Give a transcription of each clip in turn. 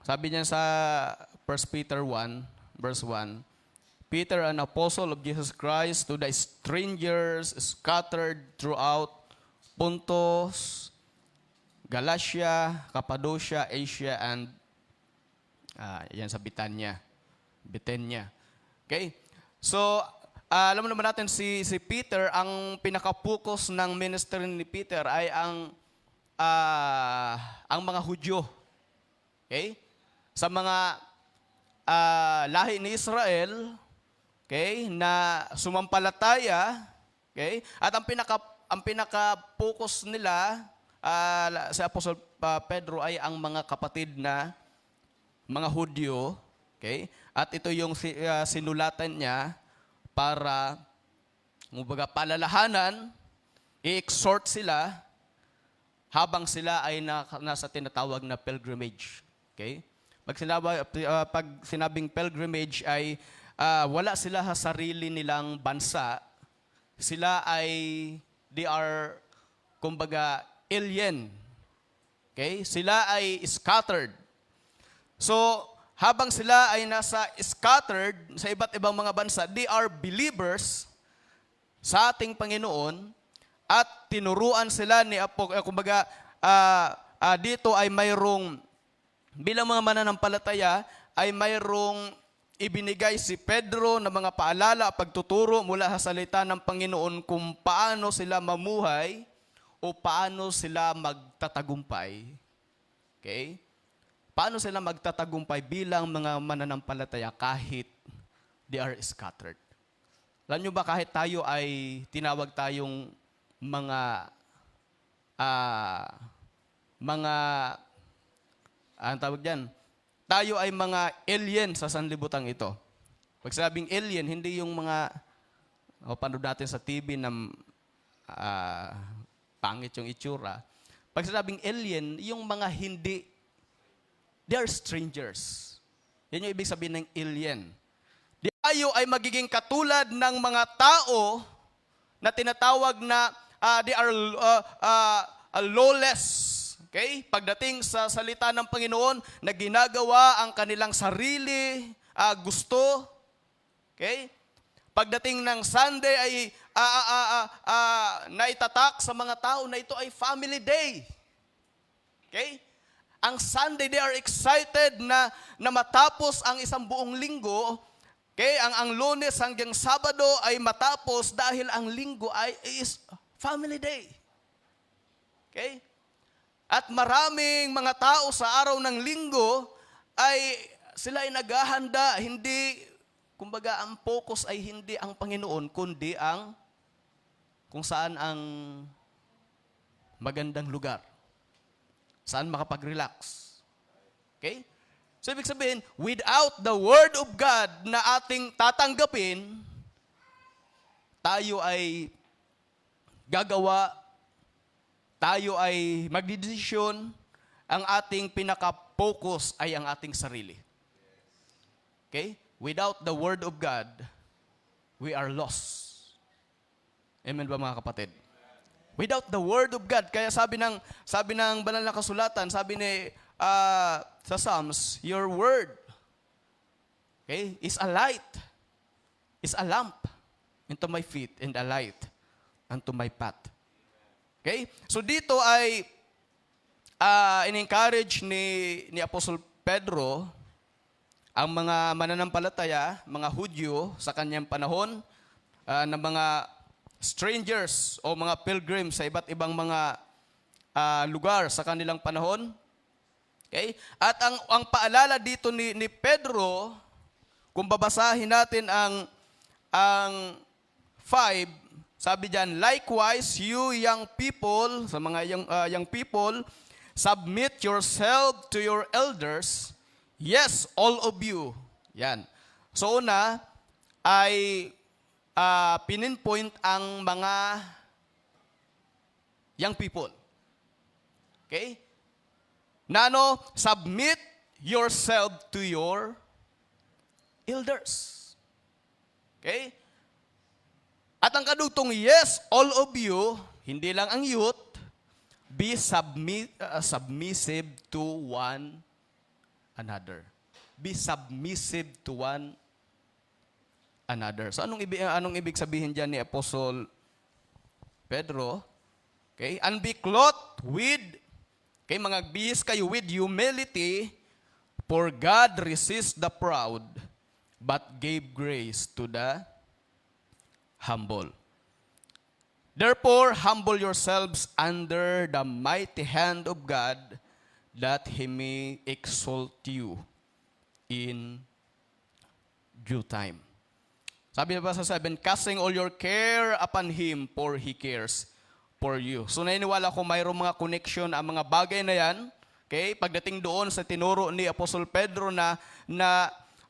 Sabi niya sa 1 Peter 1, verse 1, Peter, an apostle of Jesus Christ, to the strangers scattered throughout Pontus, Galatia, Cappadocia, Asia, and yan sa Bithynia. Okay? So, alam naman natin si Peter, ang pinaka-focus ng ministry ni Peter ay ang mga Hudyo. Okay? Sa mga lahi ni Israel, okay, na sumampalataya, okay? At ang pinaka-focus nila sa Apostle Pedro ay ang mga kapatid na mga Hudyo, okay? At ito yung sinulatan niya para palalahanan, i-exhort sila habang sila ay nasa tinatawag na pilgrimage. Okay? Pag sinabing pilgrimage ay wala sila sa sarili nilang bansa. Sila they are, kumbaga, alien. Okay? Sila ay scattered. So, habang sila ay nasa scattered sa iba't ibang mga bansa, they are believers sa ating Panginoon at tinuruan sila ni kumbaga, dito ay mayroong bilang mga mananampalataya ay mayroong ibinigay si Pedro na mga paalala, pagtuturo mula sa salita ng Panginoon kung paano sila mamuhay o paano sila magtatagumpay. Okay? Paano sila magtatagumpay bilang mga mananampalataya kahit they are scattered. Alam nyo ba kahit tayo ay tinawag tayong ang tawag dyan, tayo ay mga alien sa sanlibutan ito. Pag sabing alien, hindi yung mga, panood natin sa TV na pangit yung itsura. Pag sabing alien, yung mga hindi, they are strangers. Yan yung ibig sabihin ng alien. Tayo ay magiging katulad ng mga tao na tinatawag na they are lawless. Okay? Pagdating sa salita ng Panginoon na ginagawa ang kanilang sarili, gusto. Okay? Pagdating ng Sunday ay naitatak sa mga tao na ito ay family day. Okay? Ang Sunday, they are excited na matapos ang isang buong linggo. Okay? Ang Lunes hanggang Sabado ay matapos dahil ang linggo is family day. Okay? At maraming mga tao sa araw ng linggo ay sila ay naghahanda, hindi, kumbaga ang focus ay hindi ang Panginoon, kundi kung saan ang magandang lugar. Saan makapag-relax. Okay? So ibig sabihin, without the Word of God na ating tatanggapin, tayo ay gagawa, tayo ay magdidesisyon, ang ating pinaka-focus ay ang ating sarili. Okay? Without the Word of God, we are lost. Amen ba mga kapatid? Without the Word of God, kaya sabi ng banal na kasulatan, sabi ni sa Psalms, your Word, okay, is a light, is a lamp into my feet and a light unto my path. Okay? So dito ay in-encourage ni Apostle Pedro ang mga mananampalataya, mga Hudyo sa kanyang panahon, na mga strangers o mga pilgrims sa iba't ibang mga lugar sa kanilang panahon. Okay? At ang paalala dito ni Pedro, kung babasahin natin ang 5, sabi diyan, likewise, you young people, sa mga young people, submit yourself to your elders. Yes, all of you. Yan. So una, ay pininpoint ang mga young people. Okay? Nano, submit yourself to your elders. Okay? At ang kadugtong, yes, all of you, hindi lang ang youth, be submissive to one another. Be submissive to one another. So anong ibig sabihin diyan ni Apostle Pedro? Okay? And be clothed with, okay, mga bihis kayo with humility, for God resists the proud, but gave grace to the humble. Therefore, humble yourselves under the mighty hand of God, that He may exalt you in due time. Sabi ba sa 7, casting all your care upon Him, for He cares for you. So naniniwala ko mayroong mga connection ang mga bagay na yan. Okay? Pagdating doon sa tinuro ni Apostol Pedro na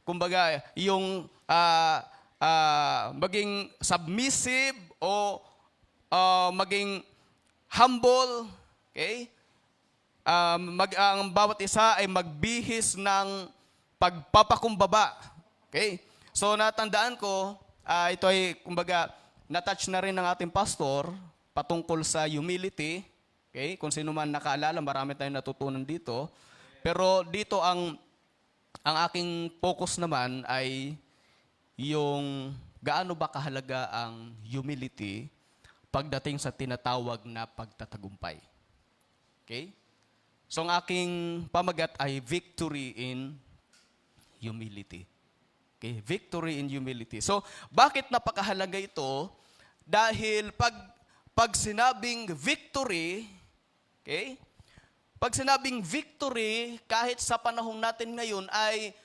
kumbaga, yung maging submissive o maging humble, okay? Ang bawat isa ay magbihis ng pagpapakumbaba. Okay? So natandaan ko, ito ay kumbaga na-touch na rin ng ating pastor patungkol sa humility. Okay? Kung sino man nakaalala, marami tayong natutunan dito. Pero dito ang aking focus naman ay yung gaano ba kahalaga ang humility pagdating sa tinatawag na pagtatagumpay. Okay? So ang aking pamagat ay victory in humility. Okay? Victory in humility. So bakit napakahalaga ito? Dahil pag sinabing victory, okay? Pag sinabing victory, kahit sa panahon natin ngayon ay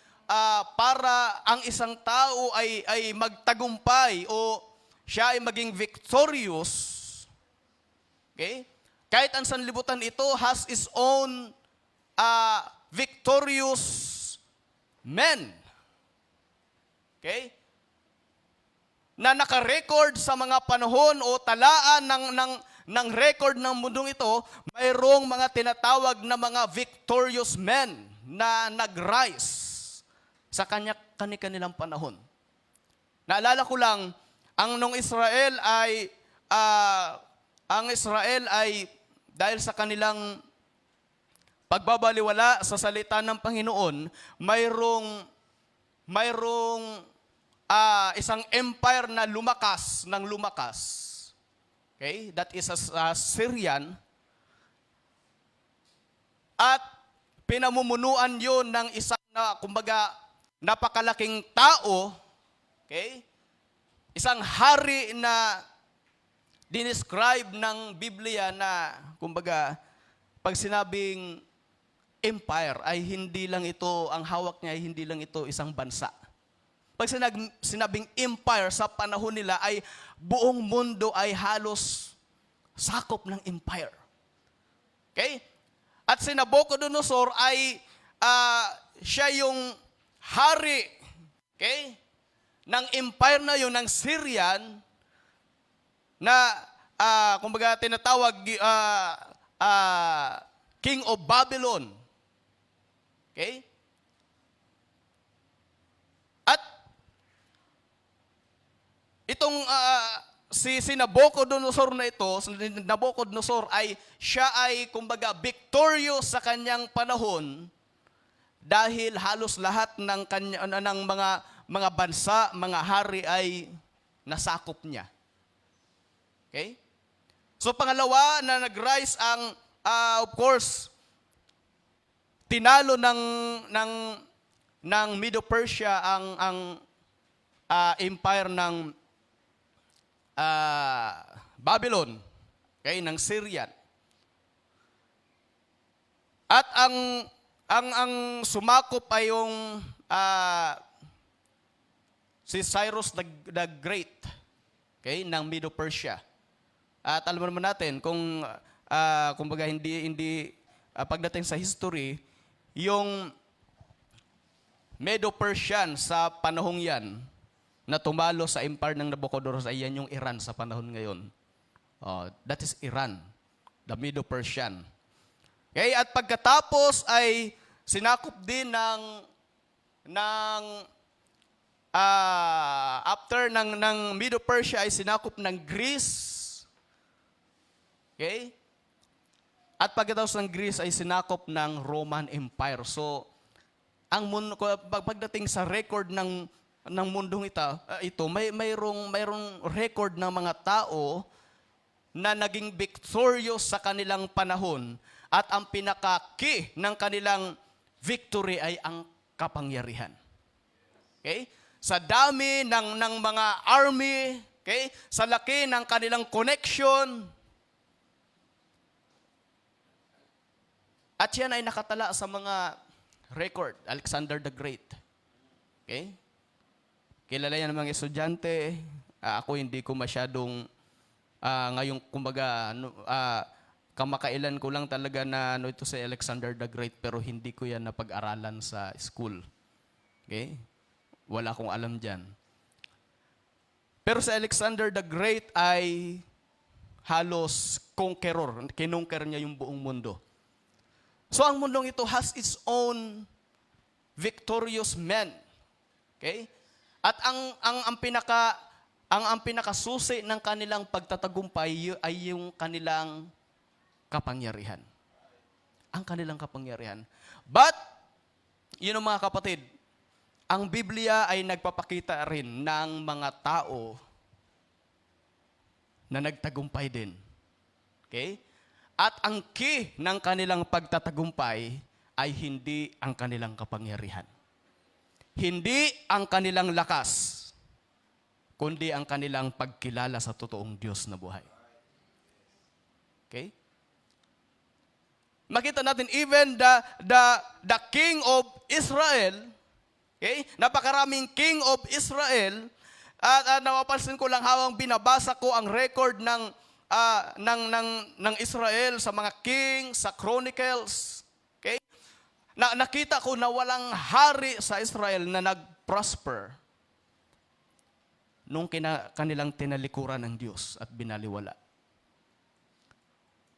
para ang isang tao ay magtagumpay o siya ay maging victorious, okay? Kahit ang sanlibutan ito has its own victorious men, okay? Na naka-record sa mga panahon o talaan ng record ng mundong ito, mayroong mga tinatawag na mga victorious men na nag-rise sa kanilang panahon. Naalala ko lang, ang Israel ay dahil sa kanilang pagbabaliwala sa salita ng Panginoon, mayroong isang empire na lumakas. Okay? That is Syrian. At pinamumunuan yun ng isang kumbaga, napakalaking tao. Okay? Isang hari na dinescribe ng Biblia na, kumbaga, pag sinabing empire, ay hindi lang ito, ang hawak niya ay hindi lang ito isang bansa. Pag sinabing empire sa panahon nila ay buong mundo ay halos sakop ng empire. Okay? At si Nabucodonosor ay siya yung hari, okay, ng empire na yun, ng Syrian, na kumbaga tinatawag King of Babylon. Okay? At itong si Nabucodonosor na ito, Nabucodonosor siya ay kumbaga victorious sa kanyang panahon dahil halos lahat ng mga bansa, mga hari ay nasakop niya. Okay? So pangalawa na nag-rise ang of course tinalo ng Medo-Persia ang empire ng Babylon, okay, ng Syrian. At ang sumakop ay yung si Cyrus the Great, okay, ng Medo-Persia. At alam naman natin kung kumbaga hindi pagdating sa history, yung Medo-Persian sa panahong yan na tumalo sa empire ng Nabucodonosor ay yan yung Iran sa panahon ngayon. That is Iran, the Medo-Persian. Okay, at pagkatapos ay sinakop din after ng Medo-Persia ay sinakop ng Greece. Okay? At pagkatapos ng Greece ay sinakop ng Roman Empire. So, pagdating sa record ng mundong ito, mayroong record ng mga tao na naging victorious sa kanilang panahon, at ang pinaka-key ng kanilang victory ay ang kapangyarihan. Okay? Sa dami ng mga army, okay? Sa laki ng kanilang connection, at yan ay nakatala sa mga record, Alexander the Great. Okay? Kilala yan ng mga estudyante. Ako hindi ko masyadong, ngayong kumbaga, kamakailan ko lang talaga na ito si Alexander the Great, pero hindi ko yan napag-aralan sa school. Okay? Wala akong alam dyan. Pero si Alexander the Great ay halos conqueror. Kinonquer niya yung buong mundo. So ang mundong ito has its own victorious men. Okay? At ang pinakasusi ng kanilang pagtatagumpay ay yung kanilang kapangyarihan. Ang kanilang kapangyarihan. But, yun mga kapatid, ang Biblia ay nagpapakita rin ng mga tao na nagtagumpay din. Okay? At ang key ng kanilang pagtatagumpay ay hindi ang kanilang kapangyarihan. Hindi ang kanilang lakas, kundi ang kanilang pagkilala sa totoong Diyos na buhay. Okay? Makita natin even the king of Israel, okay? Napakaraming king of Israel, at napapansin ko lang habang binabasa ko ang record ng Israel sa mga king, sa Chronicles. Okay? Nakita ko na walang hari sa Israel na nag-prosper nung kanilang tinalikuran ng Diyos at binaliwala.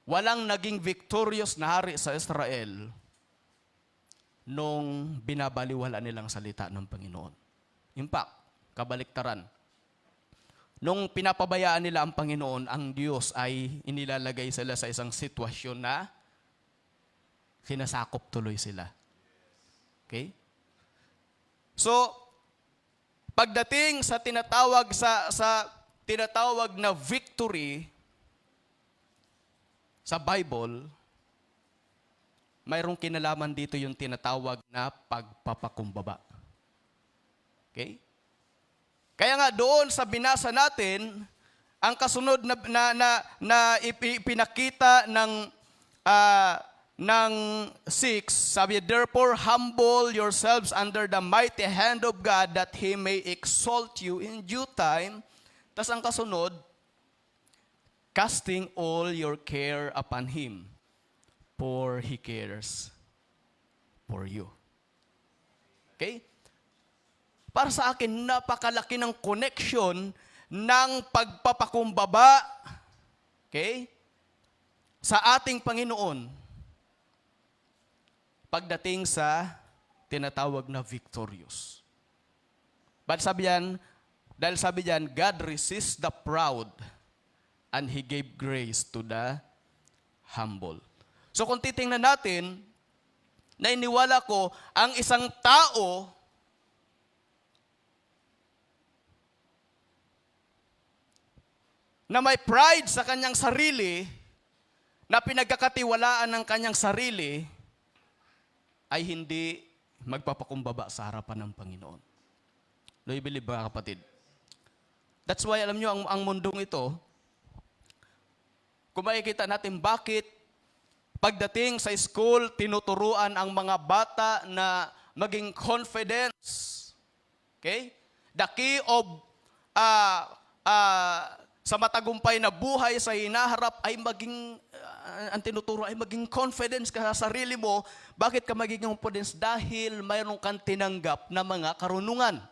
Walang naging victorious na hari sa Israel nung binabaliwala nilang salita ng Panginoon. In fact, kabaliktaran. Nung pinapabayaan nila ang Panginoon, ang Diyos ay inilalagay sila sa isang sitwasyon na sinasakop tuloy sila. Okay? So, pagdating sa tinatawag na victory sa Bible, mayroong kinalaman dito yung tinatawag na pagpapakumbaba. Okay? Kaya nga doon sa binasa natin, ang kasunod na ipinakita ng 6, sabi, therefore humble yourselves under the mighty hand of God that He may exalt you in due time. Tas ang kasunod, casting all your care upon Him, for He cares for you. Okay? Para sa akin, napakalaki ng connection ng pagpapakumbaba, okay, sa ating Panginoon pagdating sa tinatawag na victorious. But dahil sabi diyan, God resists the proud and He gave grace to the humble. So kung titingnan natin, nainiwala ko, ang isang tao na may pride sa kanyang sarili, na pinagkakatiwalaan ng kanyang sarili, ay hindi magpapakumbaba sa harapan ng Panginoon. Do you believe ba, kapatid? That's why, alam nyo, ang mundong ito, kung makikita natin bakit pagdating sa school, tinuturuan ang mga bata na maging confidence. Okay? The key of sa matagumpay na buhay sa hinaharap ay maging, ang tinuturo ay maging confidence ka sa sarili mo. Bakit ka magiging confidence? Dahil mayroon kang tinanggap na mga karunungan.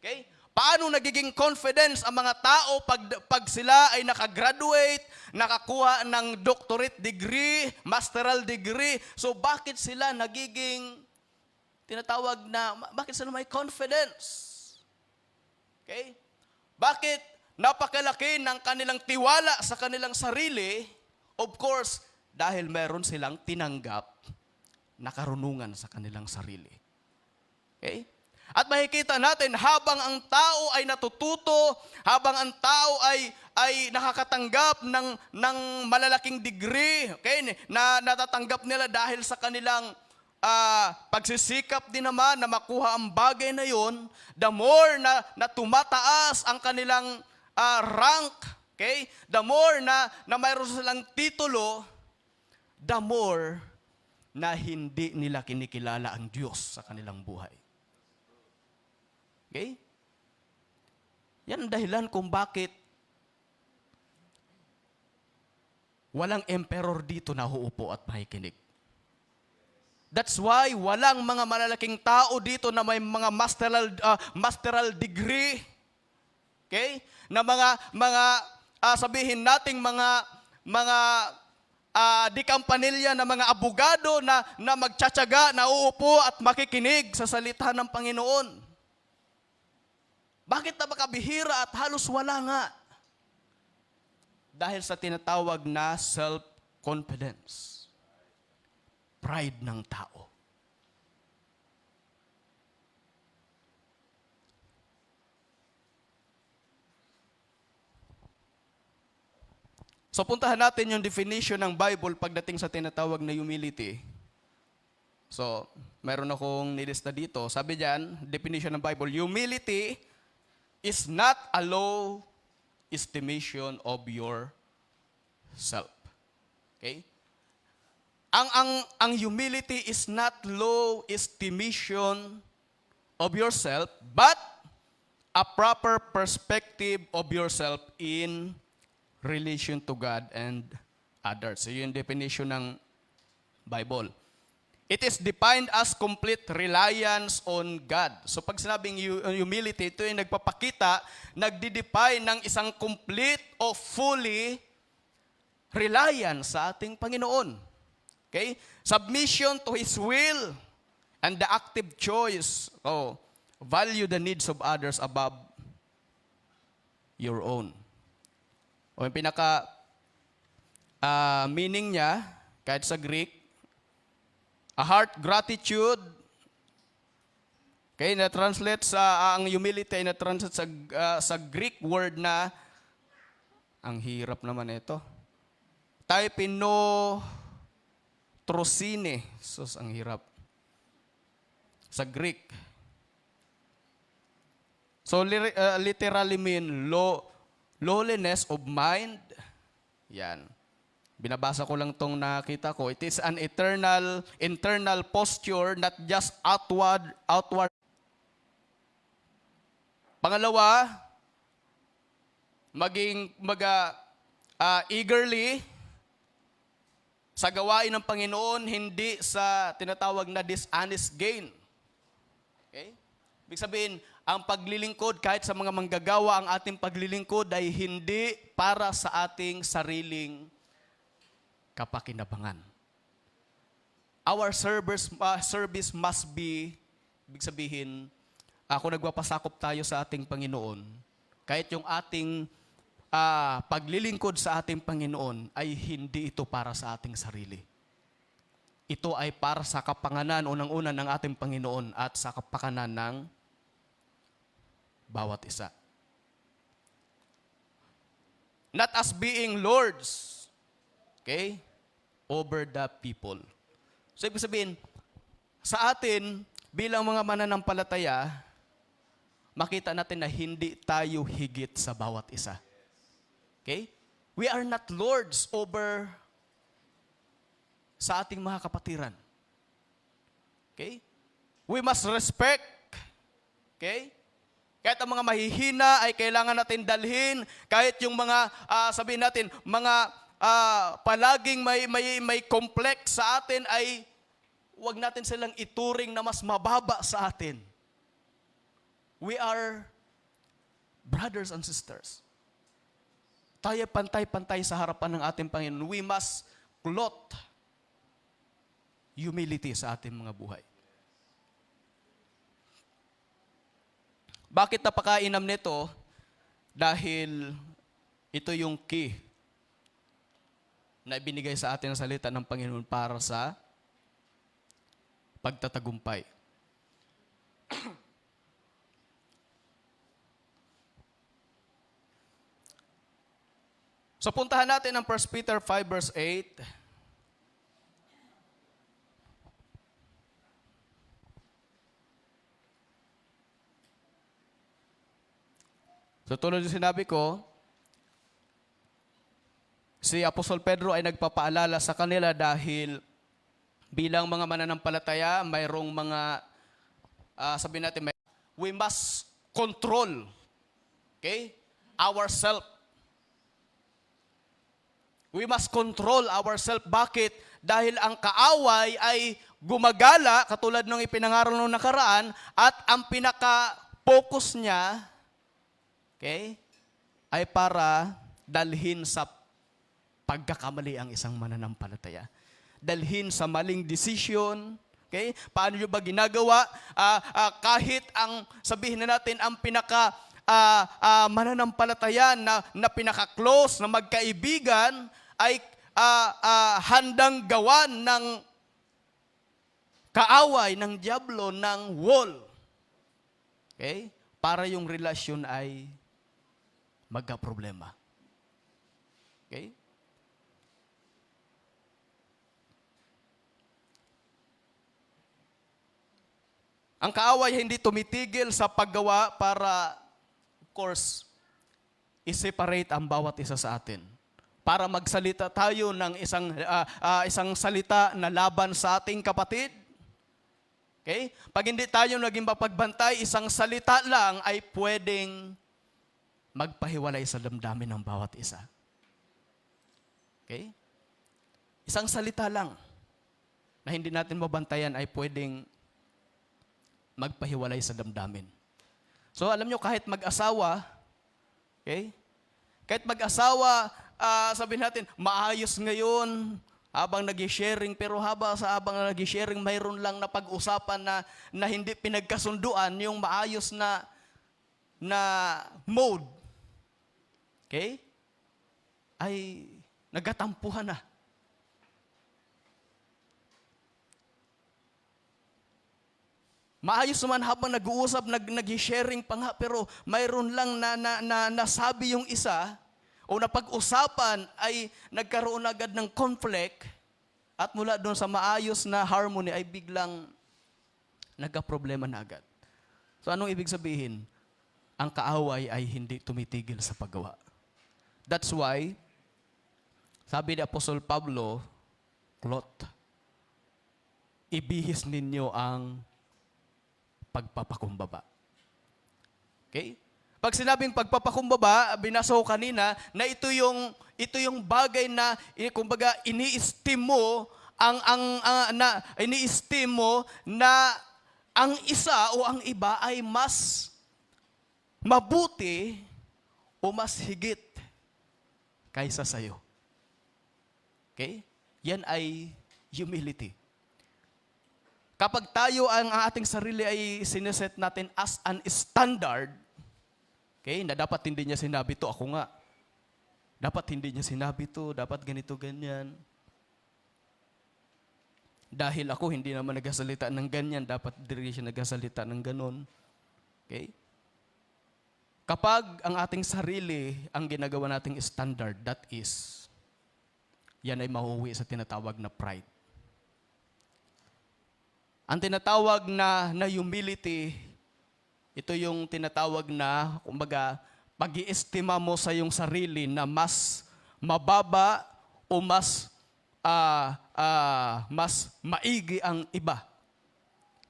Okay? Paano nagiging confidence ang mga tao pag sila ay nakagraduate, nakakuha ng doctorate degree, masteral degree? So bakit sila nagiging tinatawag na, bakit sila may confidence? Okay? Bakit napakalaki ng kanilang tiwala sa kanilang sarili? Of course, dahil meron silang tinanggap na karunungan sa kanilang sarili. Okay? At makikita natin habang ang tao ay natututo, habang ang tao ay nakakatanggap ng malalaking degree, okay, na natatanggap nila dahil sa kanilang pagsisikap din naman na makuha ang bagay na yon, the more na tumataas ang kanilang rank, okay, the more na mayroon silang titulo, the more na hindi nila kinikilala ang Diyos sa kanilang buhay. Okay? Yan ang dahilan kung bakit walang emperor dito na huupo at makikinig. That's why walang mga malalaking tao dito na may mga masteral degree. Okay? Na mga sabihin nating mga di kampanilya na mga abogado na magtsatsaga, na uupo at makikinig sa salita ng Panginoon. Bakit na makabihira at halos wala nga? Dahil sa tinatawag na self-confidence. Pride ng tao. So puntahan natin yung definition ng Bible pagdating sa tinatawag na humility. So, meron akong nilista dito. Sabi diyan, definition ng Bible, humility is not a low estimation of yourself. Okay? Ang humility is not low estimation of yourself, but a proper perspective of yourself in relation to God and others. So yun yung definition ng Bible. It is defined as complete reliance on God. So pag sinabing humility, ito yung nagpapakita, nagdi-define ng isang complete o fully reliance sa ating Panginoon. Okay? Submission to His will and the active choice. Value the needs of others above your own. O yung pinaka meaning niya, kahit sa Greek, a heart gratitude. Okay, na-translate ang humility ay na-translate sa Greek word na, ang hirap naman ito, taipinotrosine. Sus, ang hirap. Sa Greek. So, literally mean lowliness of mind. Yan. Binabasa ko lang tong nakita ko. It is an internal posture, not just outward. Pangalawa, maging eagerly sa gawain ng Panginoon, hindi sa tinatawag na dishonest gain. Okay? Ibig sabihin, ang paglilingkod, kahit sa mga manggagawa, ang ating paglilingkod ay hindi para sa ating sariling kapakinabangan. Our service must be, ibig sabihin, kung nagpapasakop tayo sa ating Panginoon, kahit yung ating paglilingkod sa ating Panginoon ay hindi ito para sa ating sarili. Ito ay para sa kapanganan, unang-una ng ating Panginoon at sa kapakanan ng bawat isa. Not as being lords, okay, over the people. So, ibig sabihin, sa atin, bilang mga mananampalataya, makita natin na hindi tayo higit sa bawat isa. Okay? We are not lords over sa ating mga kapatiran. Okay? We must respect. Okay? Kahit ang mga mahihina ay kailangan natin dalhin, kahit yung mga, sabihin natin, mga palaging may complex sa atin, ay huwag natin silang ituring na mas mababa sa atin. We are brothers and sisters. Tayo pantay-pantay sa harapan ng ating Panginoon. We must clothe humility sa ating mga buhay. Bakit napakainam nito? Dahil ito yung key na ibinigay sa atin ang salita ng Panginoon para sa pagtatagumpay. So puntahan natin ang 1 Peter 5 verse 8. So tulad yung sinabi ko, si Apostol Pedro ay nagpapaalala sa kanila dahil bilang mga mananampalataya, mayroong mga, sabihin natin, we must control, okay, ourselves. We must control ourselves. Bakit? Dahil ang kaaway ay gumagala, katulad ng ipinangaral nung nakaraan, at ang pinaka-focus niya, okay, ay para dalhin sa pagkakamali ang isang mananampalataya. Dalhin sa maling decision. Okay? Paano nyo ba ginagawa? Kahit ang, sabihin na natin, ang pinaka mananampalataya na pinaka-close, na magkaibigan, ay handang gawan ng kaaway, ng diablo, ng wall. Okay? Para yung relasyon ay magka-problema. Okay? Ang kaaway hindi tumitigil sa paggawa para, of course, i-separate ang bawat isa sa atin. Para magsalita tayo ng isang salita na laban sa ating kapatid. Okay? Pag hindi tayo naging mapagbantay, isang salita lang ay pwedeng magpahiwalay sa damdamin ng bawat isa. Okay? Isang salita lang na hindi natin mabantayan ay pwedeng magpahiwalay sa damdamin. So alam nyo, kahit mag-asawa, okay? Kahit mag-asawa, sabihin natin, maayos ngayon, habang nag-sharing, pero habang nag-sharing, mayroon lang na pag-usapan na hindi pinagkasunduan yung maayos na mode. Okay? Ay nagatampuhan na. Maayos naman habang nag-uusap, nag-sharing pa nga, pero mayroon lang na nasabi yung isa, o napag-usapan ay nagkaroon agad ng conflict, at mula doon sa maayos na harmony ay biglang nagka-problema na agad. So anong ibig sabihin? Ang kaaway ay hindi tumitigil sa paggawa. That's why, sabi ni Apostol Pablo, Klot, ibihis ninyo ang pagpapakumbaba. Okay? Pag sinabing pagpapakumbaba, binasa ko kanina, na ito yung bagay na kumbaga ini-esteem mo na ang isa o ang iba ay mas mabuti o mas higit kaysa sayo. Okay? Yan ay humility. Kapag tayo ang ating sarili ay sineset natin as an standard, okay, na dapat hindi niya sinabi to, ako nga. Dapat hindi niya sinabi to, dapat ganito, ganyan. Dahil ako hindi naman nagsasalita ng ganyan, dapat hindi siya nagsasalita ng ganon. Okay? Kapag ang ating sarili ang ginagawa nating standard, that is, yan ay mahuwi sa tinatawag na pride. Ang tinatawag na humility, ito yung tinatawag na, kumbaga, pag-iestima mo sa iyong sarili na mas mababa o mas maigi ang iba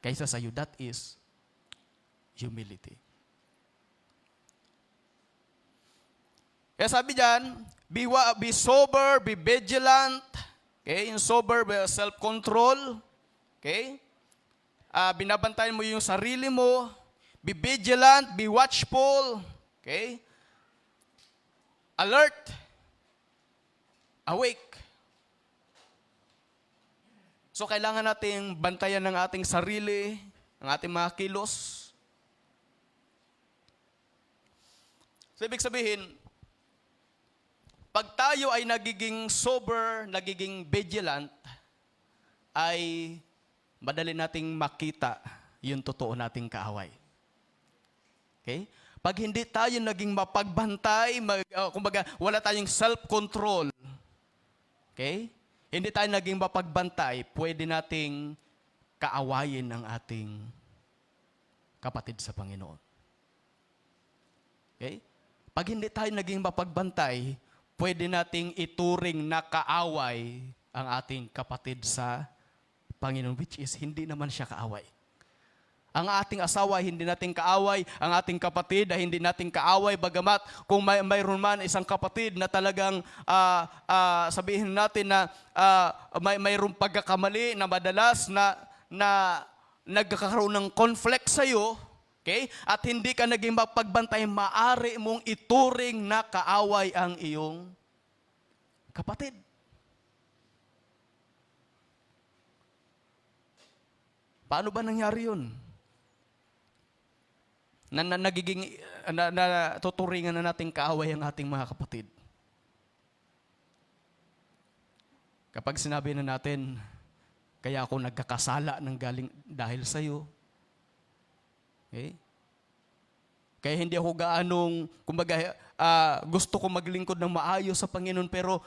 kaysa sa iyo. That is humility. Kaya sabi diyan, be sober, be vigilant. Okay, in sober, be self-control. Okay? Binabantayan mo yung sarili mo. Be vigilant, be watchful. Okay? Alert. Awake. So, kailangan nating bantayan ng ating sarili, ng ating mga kilos. So, ibig sabihin, pag tayo ay nagiging sober, nagiging vigilant, ay madali nating makita yung totoo nating kaaway. Okay? Pag hindi tayo naging mapagbantay, kumbaga wala tayong self-control, okay? Hindi tayo naging mapagbantay, pwede nating kaawayin ang ating kapatid sa Panginoon. Okay? Pag hindi tayo naging mapagbantay, pwede nating ituring na kaaway ang ating kapatid sa Panginoon, which is hindi naman siya kaaway. Ang ating asawa, hindi natin kaaway. Ang ating kapatid, hindi natin kaaway. Bagamat kung mayroon man isang kapatid na talagang sabihin natin na mayroong pagkakamali na madalas na nagkakaroon ng conflict sa iyo, okay? At hindi ka naging mapagbantay, maaari mong ituring na kaaway ang iyong kapatid. Paano ba nangyari yun? Tuturingan na nating kaaway ang ating mga kapatid. Kapag sinabi na natin, kaya ako nagkakasala ng galing dahil sa iyo. Okay? Kaya hindi ako gaanong, kumbaga, gusto ko maglingkod ng maayos sa Panginoon, pero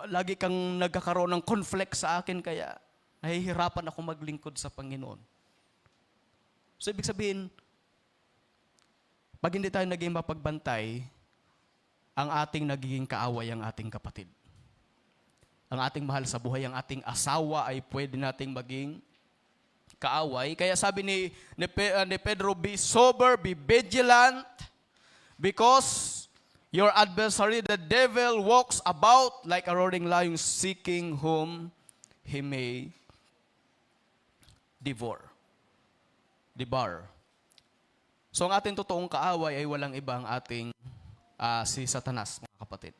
lagi kang nagkakaroon ng conflict sa akin, kaya nahihirapan ako maglingkod sa Panginoon. So, ibig sabihin, pag hindi tayo naging mapagbantay, ang ating nagiging kaaway ang ating kapatid. Ang ating mahal sa buhay, ang ating asawa ay pwede nating maging kaaway. Kaya sabi ni Pedro, be sober, be vigilant, because your adversary, the devil, walks about like a roaring lion, seeking whom he may devour. So ang ating totoong kaaway ay walang iba, ang ating si Satanas, mga kapatid.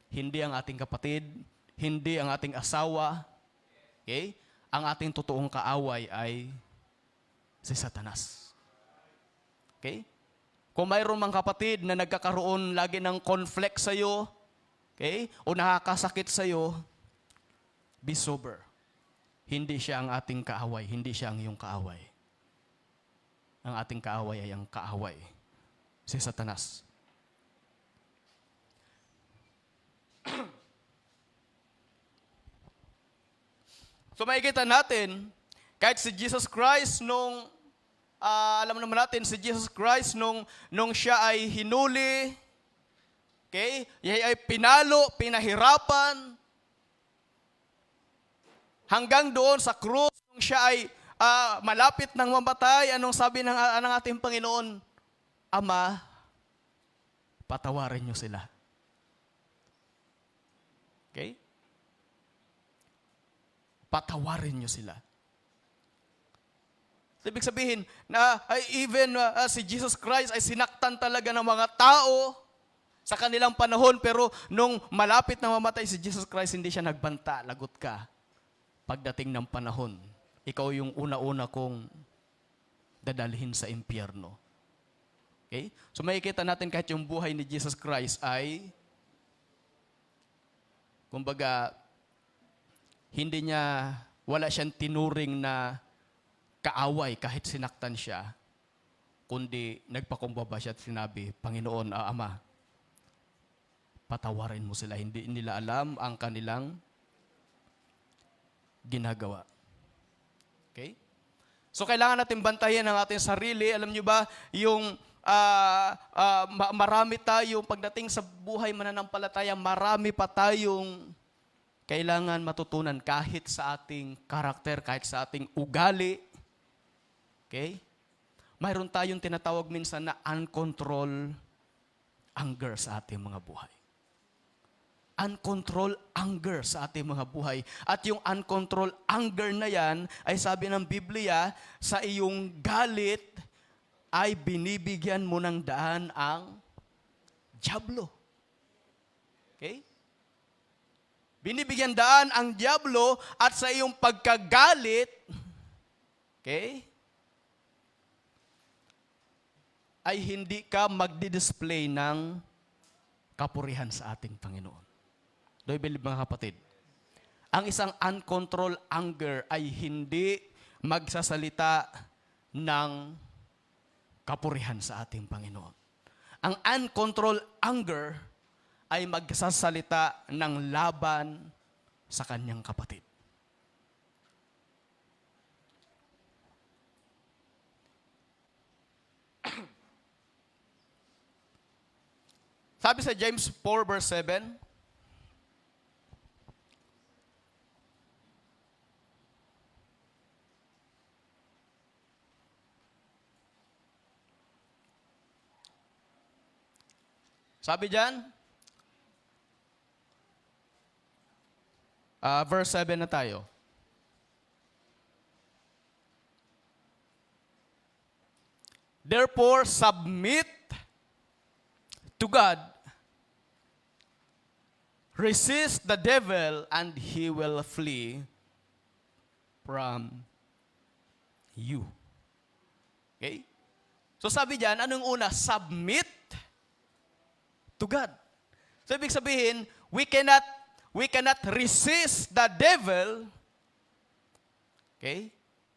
Hindi ang ating kapatid, hindi ang ating asawa. Okay? Ang ating totoong kaaway ay si Satanas. Okay? Kung mayroon mang kapatid na nagkakaroon lagi ng conflict sa iyo, okay? O nakakasakit sa iyo, be sober. Hindi siya ang ating kaaway, hindi siya ang iyong kaaway. Ang ating kaaway ay ang kaaway, si Satanas. So makikita natin, kahit si Jesus Christ alam naman natin, si Jesus Christ nung siya ay hinuli, okay, ay pinalo, pinahirapan, hanggang doon sa krus, nung siya ay malapit ng mamatay, anong sabi ng ating Panginoon? Ama, patawarin niyo sila. Okay? Patawarin niyo sila. Ibig sabihin na even si Jesus Christ ay sinaktan talaga ng mga tao sa kanilang panahon, pero nung malapit na mamatay si Jesus Christ, hindi siya nagbanta, lagot ka. Pagdating ng panahon, ikaw yung una-una kong dadalhin sa impyerno. Okay? So makikita natin kahit yung buhay ni Jesus Christ ay, kumbaga, wala siyang tinuring na kaaway kahit sinaktan siya, kundi nagpakumbaba siya at sinabi, Panginoon, Ama, patawarin mo sila. Hindi nila alam ang kanilang ginagawa. Okay? So kailangan natin bantayan ang ating sarili. Alam niyo ba, yung marami tayong pagdating sa buhay mananampalataya, marami pa tayong kailangan matutunan kahit sa ating karakter, kahit sa ating ugali. Okay? Mayroon tayong tinatawag minsan na uncontrolled anger sa ating mga buhay. Uncontrolled anger sa ating mga buhay. At yung uncontrolled anger na yan, ay sabi ng Biblia, sa iyong galit ay binibigyan mo ng daan ang dyablo. Okay? Binibigyan daan ang dyablo at sa iyong pagkagalit, okay, ay hindi ka magdi-display ng kapurihan sa ating Panginoon. Do you believe, mga kapatid? Ang isang uncontrolled anger ay hindi magsasalita ng kapurihan sa ating Panginoon. Ang uncontrolled anger ay magsasalita ng laban sa kanyang kapatid. Sabi sa James 4 verse 7, sabi dyan, verse 7 na tayo. Therefore, submit to God. Resist the devil and he will flee from you. Okay? So sabi diyan, anong una? Submit to God. So ibig sabihin, we cannot resist the devil, okay,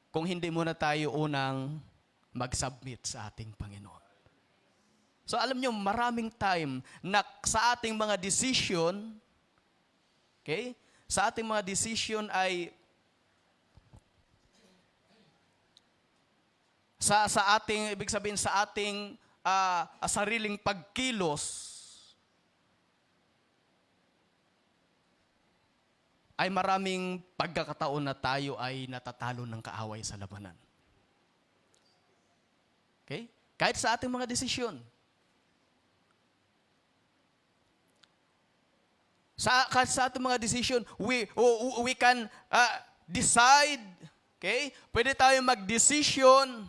kung hindi muna tayo unang mag-submit sa ating Panginoon. So alam nyo, maraming time na sa ating mga decision, okay, sa ating mga decision ay sa ating, ibig sabihin sa ating sariling pagkilos, ay maraming pagkakataon na tayo ay natatalo ng kaaway sa labanan. Okay? Kahit sa ating mga desisyon. Kahit sa ating mga desisyon, we can decide, okay? Pwede tayo mag-desisyon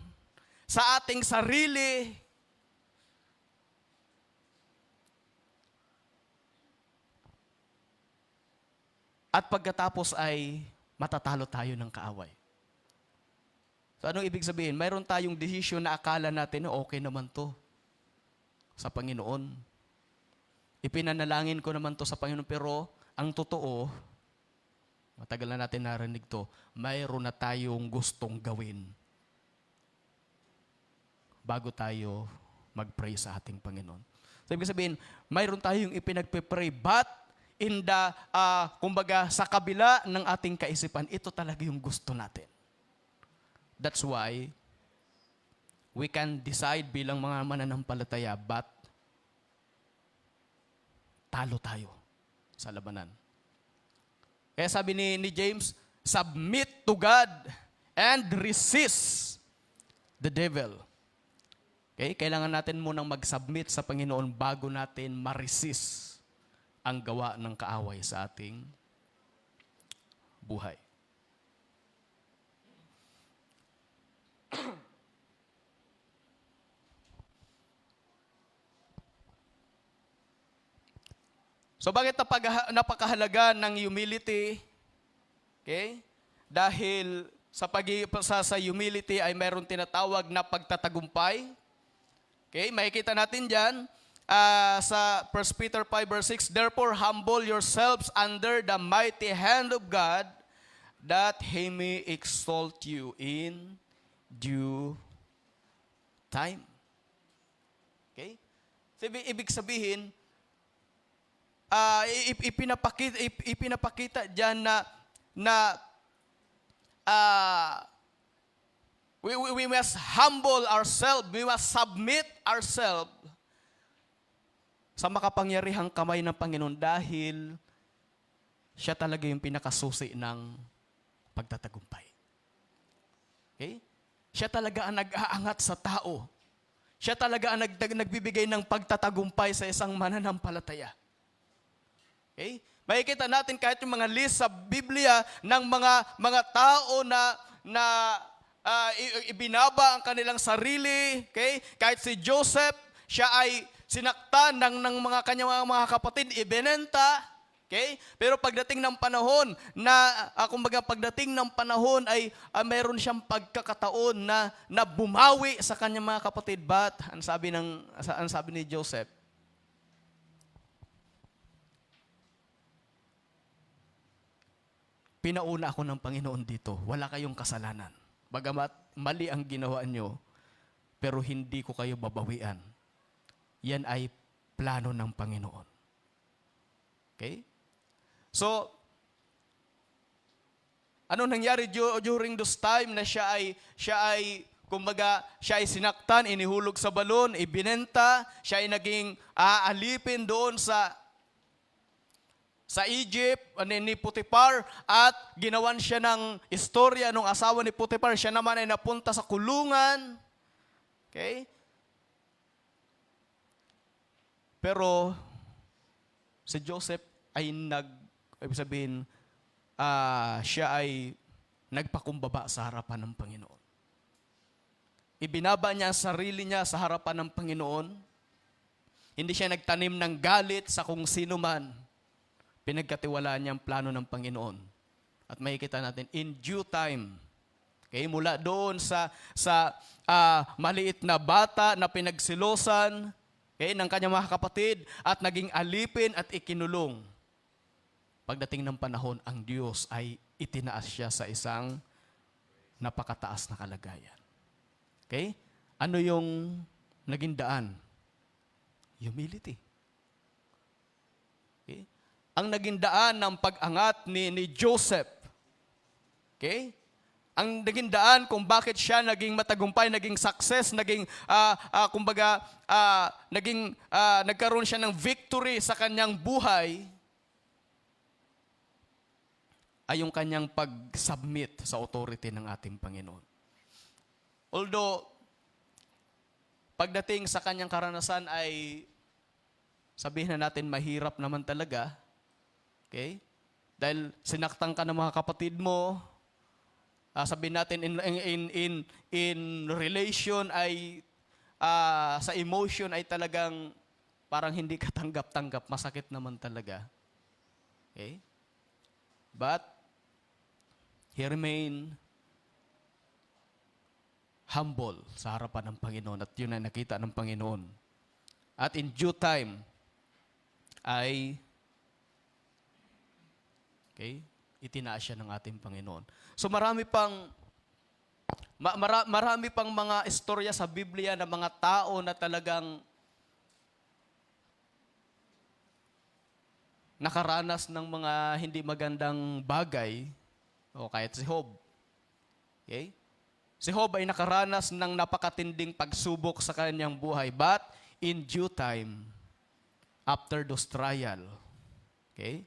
sa ating sarili. At pagkatapos ay matatalo tayo ng kaaway. So anong ibig sabihin? Mayroon tayong desisyon na akala natin na okay naman to sa Panginoon. Ipinanalangin ko naman to sa Panginoon, pero ang totoo, matagal na natin narinig to, mayroon na tayong gustong gawin bago tayo mag-pray sa ating Panginoon. So ibig sabihin, mayroon tayong ipinagpe-pray, but in the, kumbaga, sa kabila ng ating kaisipan, ito talaga yung gusto natin. That's why we can decide bilang mga mananampalataya, but talo tayo sa labanan. Kaya sabi ni James, submit to God and resist the devil. Okay? Kailangan natin munang mag-submit sa Panginoon bago natin ma-resist ang gawa ng kaaway sa ating buhay. So bakit napakahalaga ng humility? Okay? Dahil sa humility ay mayroon tinatawag na pagtatagumpay. Okay? Makikita natin diyan sa 1 Peter 5 verse 6, therefore humble yourselves under the mighty hand of God, that He may exalt you in due time. Okay? So, ibig sabihin, ipinapakita dyan na we must humble ourselves, we must submit ourselves sa makapangyarihang kamay ng Panginoon dahil siya talaga yung pinakasusi ng pagtatagumpay. Okay? Siya talaga ang nag-aangat sa tao. Siya talaga ang nagbibigay ng pagtatagumpay sa isang mananampalataya. Okay? Makikita natin kahit yung mga list sa Biblia ng mga tao na ibinaba ang kanilang sarili. Okay? Kahit si Joseph, siya ay sinaktan ng mga kanyang mga kapatid, ibinenta. Okay? Pero pagdating ng panahon pagdating ng panahon ay mayroon siyang pagkakataon na bumawi sa kanyang mga kapatid. But ang sabi ni Joseph, pinauna ako ng Panginoon dito. Wala kayong kasalanan. bagamat mali ang ginawa nyo, pero hindi ko kayo babawian. Yan ay plano ng Panginoon. Okay? So, ano nangyari during those time na siya ay sinaktan, inihulog sa balon, ibinenta, siya ay naging aalipin doon sa Egypt, ni Potiphar, at ginawan siya ng istorya ng asawa ni Potiphar. Siya naman ay napunta sa kulungan. Okay? Pero si Joseph ay ibig sabihin, siya ay nagpakumbaba sa harapan ng Panginoon. Ibinaba niya ang sarili niya sa harapan ng Panginoon. Hindi siya nagtanim ng galit sa kung sino man. Pinagkatiwalaan niya ang plano ng Panginoon. At makikita natin, in due time, okay, mula doon sa maliit na bata na pinagsilosan, okay, ng kanyang mga kapatid, at naging alipin at ikinulong. Pagdating ng panahon, ang Diyos ay itinaas siya sa isang napakataas na kalagayan. Okay? Ano yung naging daan? Humility. Okay? Ang naging daan ng pag-angat ni Joseph. Okay? Ang naging daan kung bakit siya naging matagumpay, naging success, nagkaroon siya ng victory sa kanyang buhay, ay yung kanyang pag-submit sa authority ng ating Panginoon. Although, pagdating sa kanyang karanasan ay, sabihin na natin, mahirap naman talaga. Okay? Dahil sinaktan ka ng mga kapatid mo, sabihin natin in relation ay, sa emotion ay talagang parang hindi ka tanggap-tanggap, masakit naman talaga. Okay? But, he remained humble sa harapan ng Panginoon, at yun ay nakita ng Panginoon. At in due time, ay itinaas siya ng ating Panginoon. So marami pang mga istorya sa Biblia na mga tao na talagang nakaranas ng mga hindi magandang bagay, o kahit si Job. Okay? Si Job ay nakaranas ng napakatinding pagsubok sa kanyang buhay, but in due time, after those trial, okay,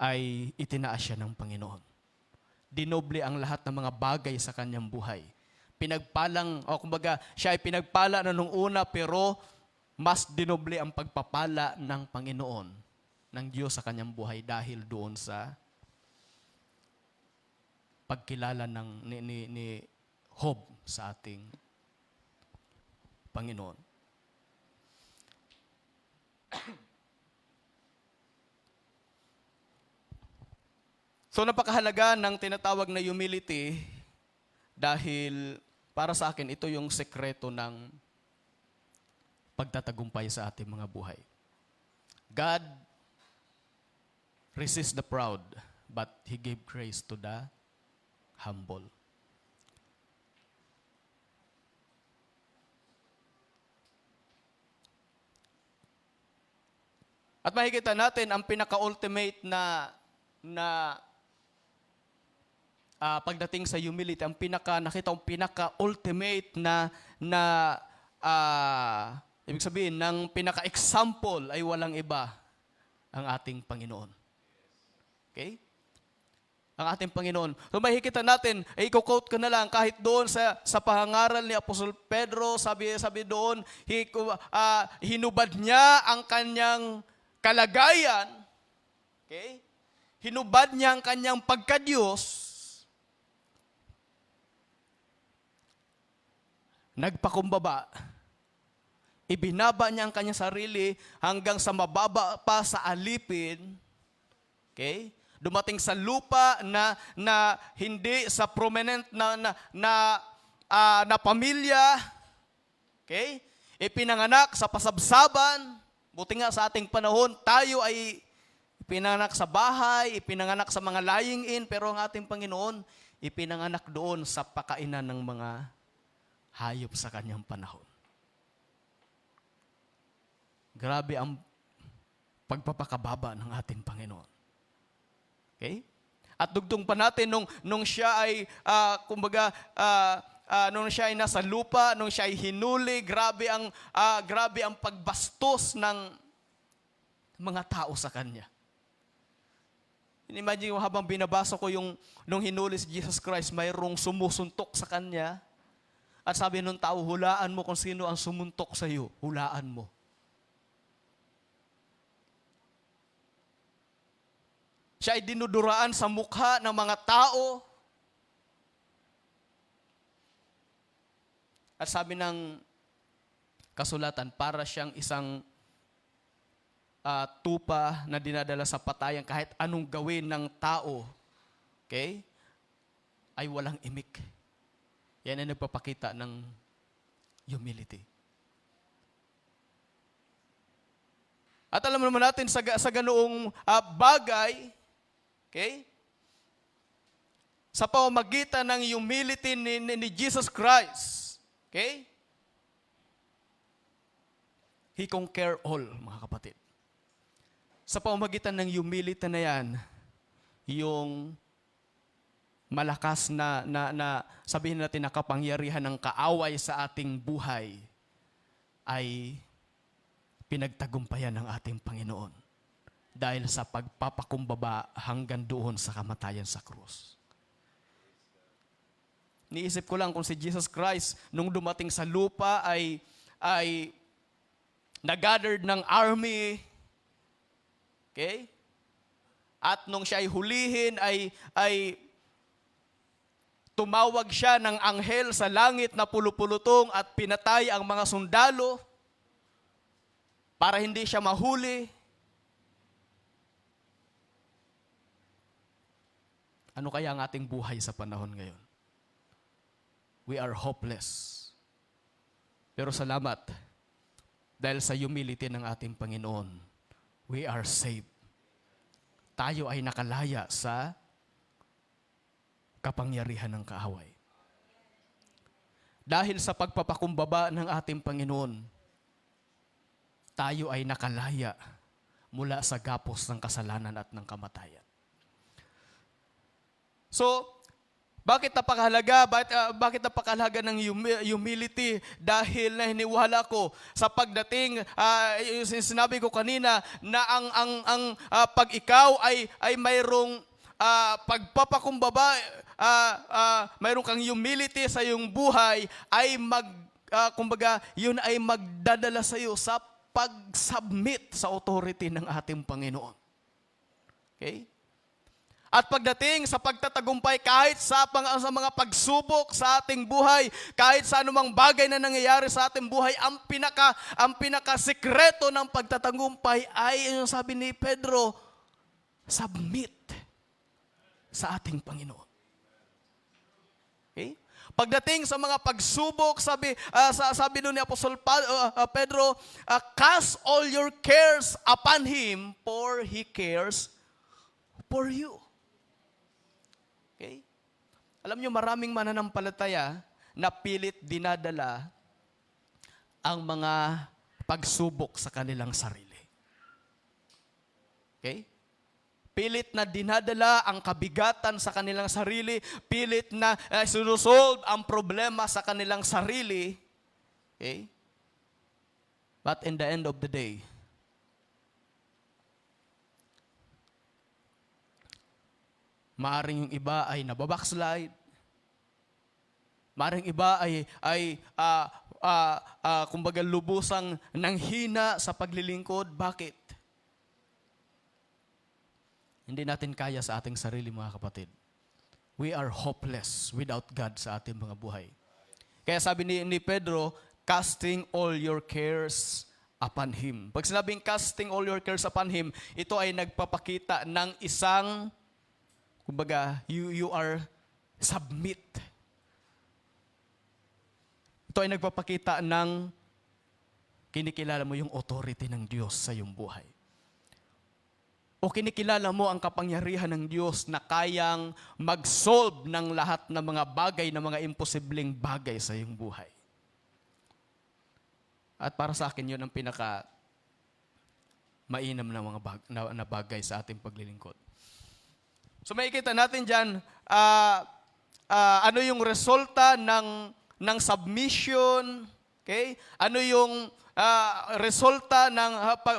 ay itinaas siya ng Panginoon. Dinoble ang lahat ng mga bagay sa kanyang buhay. Siya ay pinagpala na nung una, pero mas dinoble ang pagpapala ng Panginoon, ng Diyos sa kanyang buhay dahil doon sa pagkilala ni Job sa ating Panginoon. So napakahalaga ng tinatawag na humility, dahil para sa akin ito yung sekreto ng pagtatagumpay sa ating mga buhay. God resists the proud, but He gave grace to the humble. At makikita natin ang pinaka-ultimate na pagdating sa humility, ang pinaka-ultimate ibig sabihin, ng pinaka-example ay walang iba, ang ating Panginoon. Okay? Ang ating Panginoon. So makikita natin, i-quote ko na lang, kahit doon sa pahangaral ni Apostol Pedro, sabi doon, hinubad niya ang kanyang kalagayan, okay? Hinubad niya ang kanyang pagka-Diyos, nagpakumbaba, ibinaba niya ang kanyang sarili hanggang sa mababa pa sa alipin, okay? Dumating sa lupa na hindi sa prominent na pamilya, okay? Ipinanganak sa pasabsaban. Buti nga sa ating panahon, tayo ay ipinanganak sa bahay, ipinanganak sa mga lying-in, pero ang ating Panginoon, ipinanganak doon sa pakainan ng mga hayop sa kanyang panahon. Grabe ang pagpapakababa ng ating Panginoon. Okay? At dugtong pa natin nung siya ay, nung siya ay nasa lupa, nung siya ay hinuli, grabe ang pagbastos ng mga tao sa kanya. Imagine mo habang binabasa ko nung hinuli si Jesus Christ, mayroong sumusuntok sa kanya. At sabi nung tao, hulaan mo kung sino ang sumuntok sa iyo. Hulaan mo. Siya ay dinuduraan sa mukha ng mga tao. At sabi ng kasulatan, para siyang isang tupa na dinadala sa patayan kahit anong gawin ng tao, okay, ay walang imik. Yan ay nagpapakita ng humility. At alam naman natin sa ganoong bagay, okay, sa pamamagitan ng humility ni Jesus Christ, okay, He conquer all, mga kapatid. Sa pamamagitan ng humility na yan, yung malakas na sabihin natin na kapangyarihan ng kaaway sa ating buhay ay pinagtagumpayan ng ating Panginoon dahil sa pagpapakumbaba hanggang doon sa kamatayan sa krus. Niisip ko lang kung si Jesus Christ nung dumating sa lupa ay nag-gathered ng army, okay? At nung siya ay hulihin ay tumawag siya ng anghel sa langit na pulupulutong at pinatay ang mga sundalo para hindi siya mahuli. Ano kaya ang ating buhay sa panahon ngayon? We are hopeless. Pero salamat, dahil sa humility ng ating Panginoon, we are saved. Tayo ay nakalaya sa kapangyarihan ng kaaway. Dahil sa pagpapakumbaba ng ating Panginoon, tayo ay nakalaya mula sa gapos ng kasalanan at ng kamatayan. So, bakit napakahalaga? Bakit napakahalaga ng humility? Dahil nahiniwala ko sa pagdating, sinabi ko kanina, na ang pag ikaw ay mayroong pagpapakumbaba, mayroong kang humility sa iyong buhay, ay kumbaga, yun ay magdadala sa iyo sa pag-submit sa authority ng ating Panginoon. Okay? At pagdating sa pagtatagumpay kahit sa mga pagsubok sa ating buhay, kahit sa anumang bagay na nangyayari sa ating buhay, ang pinaka-sekreto ng pagtatagumpay ay, yung sabi ni Pedro, submit sa ating Panginoon. Okay? Pagdating sa mga pagsubok, sabi doon ni Apostol Pedro, cast all your cares upon Him, for He cares for you. Okay? Alam nyo, maraming mananampalataya na pilit dinadala ang mga pagsubok sa kanilang sarili. Okay? Pilit na dinadala ang kabigatan sa kanilang sarili, pilit na sinusolve ang problema sa kanilang sarili. Okay? But in the end of the day, maaring yung iba ay nababackslide. Maaring iba ay kumbaga lubusang nanghina sa paglilingkod. Bakit? Hindi natin kaya sa ating sarili, mga kapatid. We are hopeless without God sa ating mga buhay. Kaya sabi ni Pedro, casting all your cares upon Him. Pag sinabing casting all your cares upon Him, ito ay nagpapakita ng isang, kumbaga, you are submit. Ito ay nagpapakita ng kinikilala mo yung authority ng Diyos sa iyong buhay. o kinikilala mo ang kapangyarihan ng Diyos na kayang mag-solve ng lahat ng mga bagay, ng mga imposibleng bagay sa iyong buhay. At para sa akin, yun ang pinaka mainam na mga na bagay sa ating paglilingkod. So makikita natin dyan, ano yung resulta ng submission, okay? Ano yung resulta ng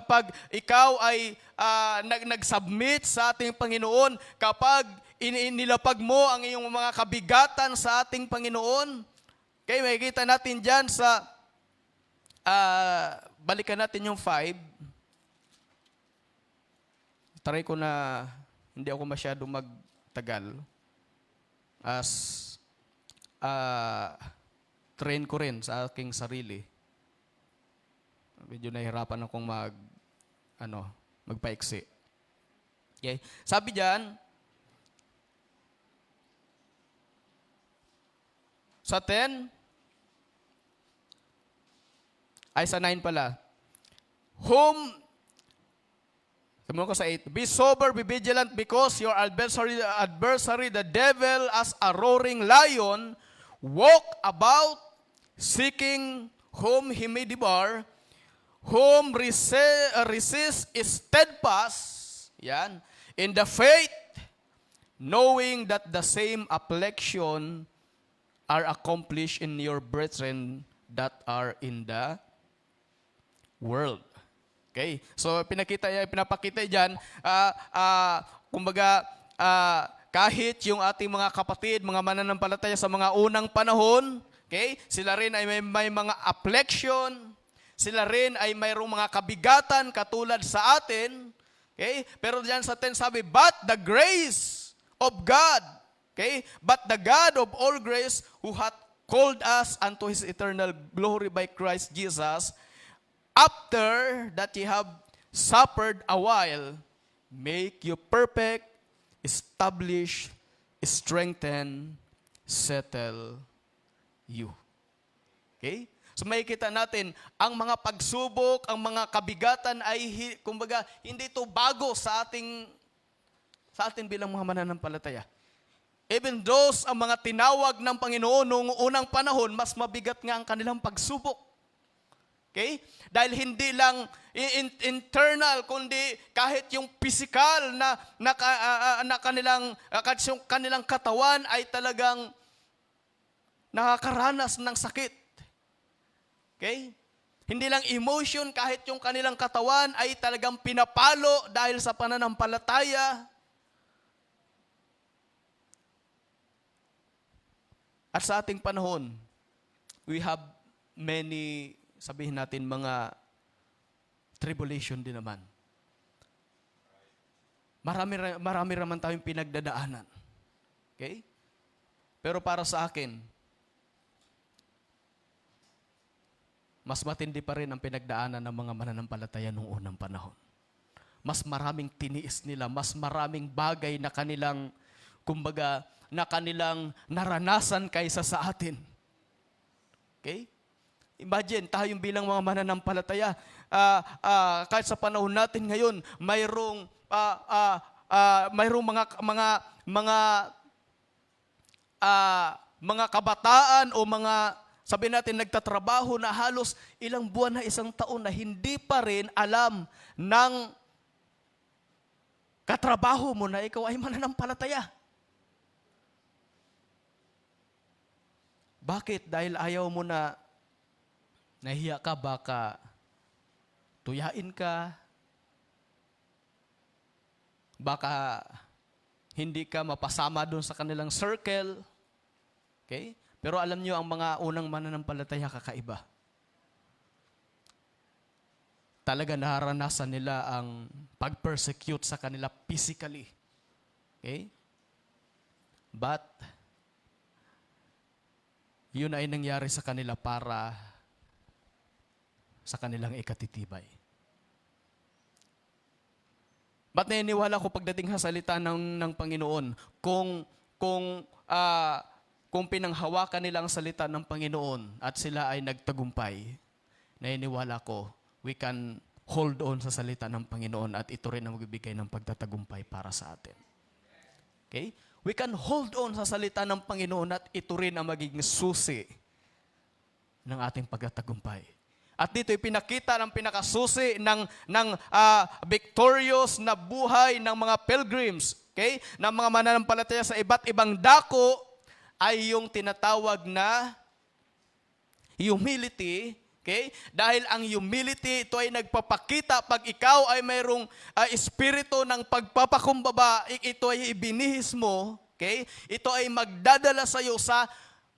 pag ikaw ay nag-submit sa ating Panginoon, kapag inilapag mo ang iyong mga kabigatan sa ating Panginoon. Okay, makikita natin dyan sa, balikan natin yung 5. Try ko na hindi ako masyado magtagal. As train ko rin sa aking sarili. Medyo nahihirapan akong magpaiksi. Okay? Sabi diyan, sa 10, ay sa 9 pala. Sabi ko sa 8, be sober, be vigilant, because your adversary, the devil, as a roaring lion, walk about, seeking whom he may devour, whom resist is steadfast, yan, in the faith, knowing that the same affliction are accomplished in your brethren that are in the world. Okay? So pinapakita diyan, kumbaga, kahit yung ating mga kapatid, mga mananampalataya sa mga unang panahon, okay, sila rin ay may mga affliction, sila rin ay mayroong mga kabigatan katulad sa atin. Okay? Pero diyan sa 10 sabi, but the grace of God, okay? But the God of all grace, who hath called us unto His eternal glory by Christ Jesus, after that ye have suffered a while, make you perfect, establish, strengthen, settle you. Okay? So makikita natin, ang mga pagsubok, ang mga kabigatan ay, kumbaga, hindi ito bago sa atin bilang mga mananampalataya. Even those, ang mga tinawag ng Panginoon noong unang panahon, mas mabigat nga ang kanilang pagsubok. Okay? Dahil hindi lang internal, kundi kahit yung physical na kanilang katawan ay talagang nakakaranas ng sakit. Okay? Hindi lang emotion, kahit yung kanilang katawan ay talagang pinapalo dahil sa pananampalataya. At sa ating panahon, we have many, sabihin natin, mga tribulation din naman. Marami naman tayong pinagdadaanan. Okay? Pero para sa akin, mas matindi pa rin ang pinagdaanan ng mga mananampalataya noong unang panahon. Mas maraming tiniis nila, mas maraming bagay na kanilang, kumbaga, na kanilang naranasan kaysa sa atin. Okay? Imagine, tayong bilang mga mananampalataya, kahit sa panahon natin ngayon, mayroong mga kabataan o mga, sabihin natin, nagtatrabaho na halos ilang buwan na, isang taon na hindi pa rin alam ng katrabaho mo na ikaw ay mananampalataya. Bakit? Dahil ayaw mo na, nahiya ka, baka tuyain ka, baka hindi ka mapasama doon sa kanilang circle. Okay? Pero alam nyo, ang mga unang mananampalataya kakaiba. Talaga naranasan nila ang pag-persecute sa kanila physically. Okay? But, yun ay nangyari sa kanila para sa kanilang ikatitibay. Ba't naniniwala ko pagdating sa salita ng Panginoon, kung pinanghawakan nila ang salita ng Panginoon at sila ay nagtagumpay, naniniwala ko, we can hold on sa salita ng Panginoon at ito rin ang magbibigay ng pagtatagumpay para sa atin. Okay? We can hold on sa salita ng Panginoon at ito rin ang magiging susi ng ating pagtatagumpay. At dito ipinakita ng pinakasusi ng victorious na buhay ng mga pilgrims, okay? Ng mga mananampalataya sa iba't ibang dako ay yung tinatawag na humility. Okay? Dahil ang humility, ito ay nagpapakita pag ikaw ay mayroong espiritu ng pagpapakumbaba, ito ay ibinihis mo, okay? Ito ay magdadala sa iyo sa,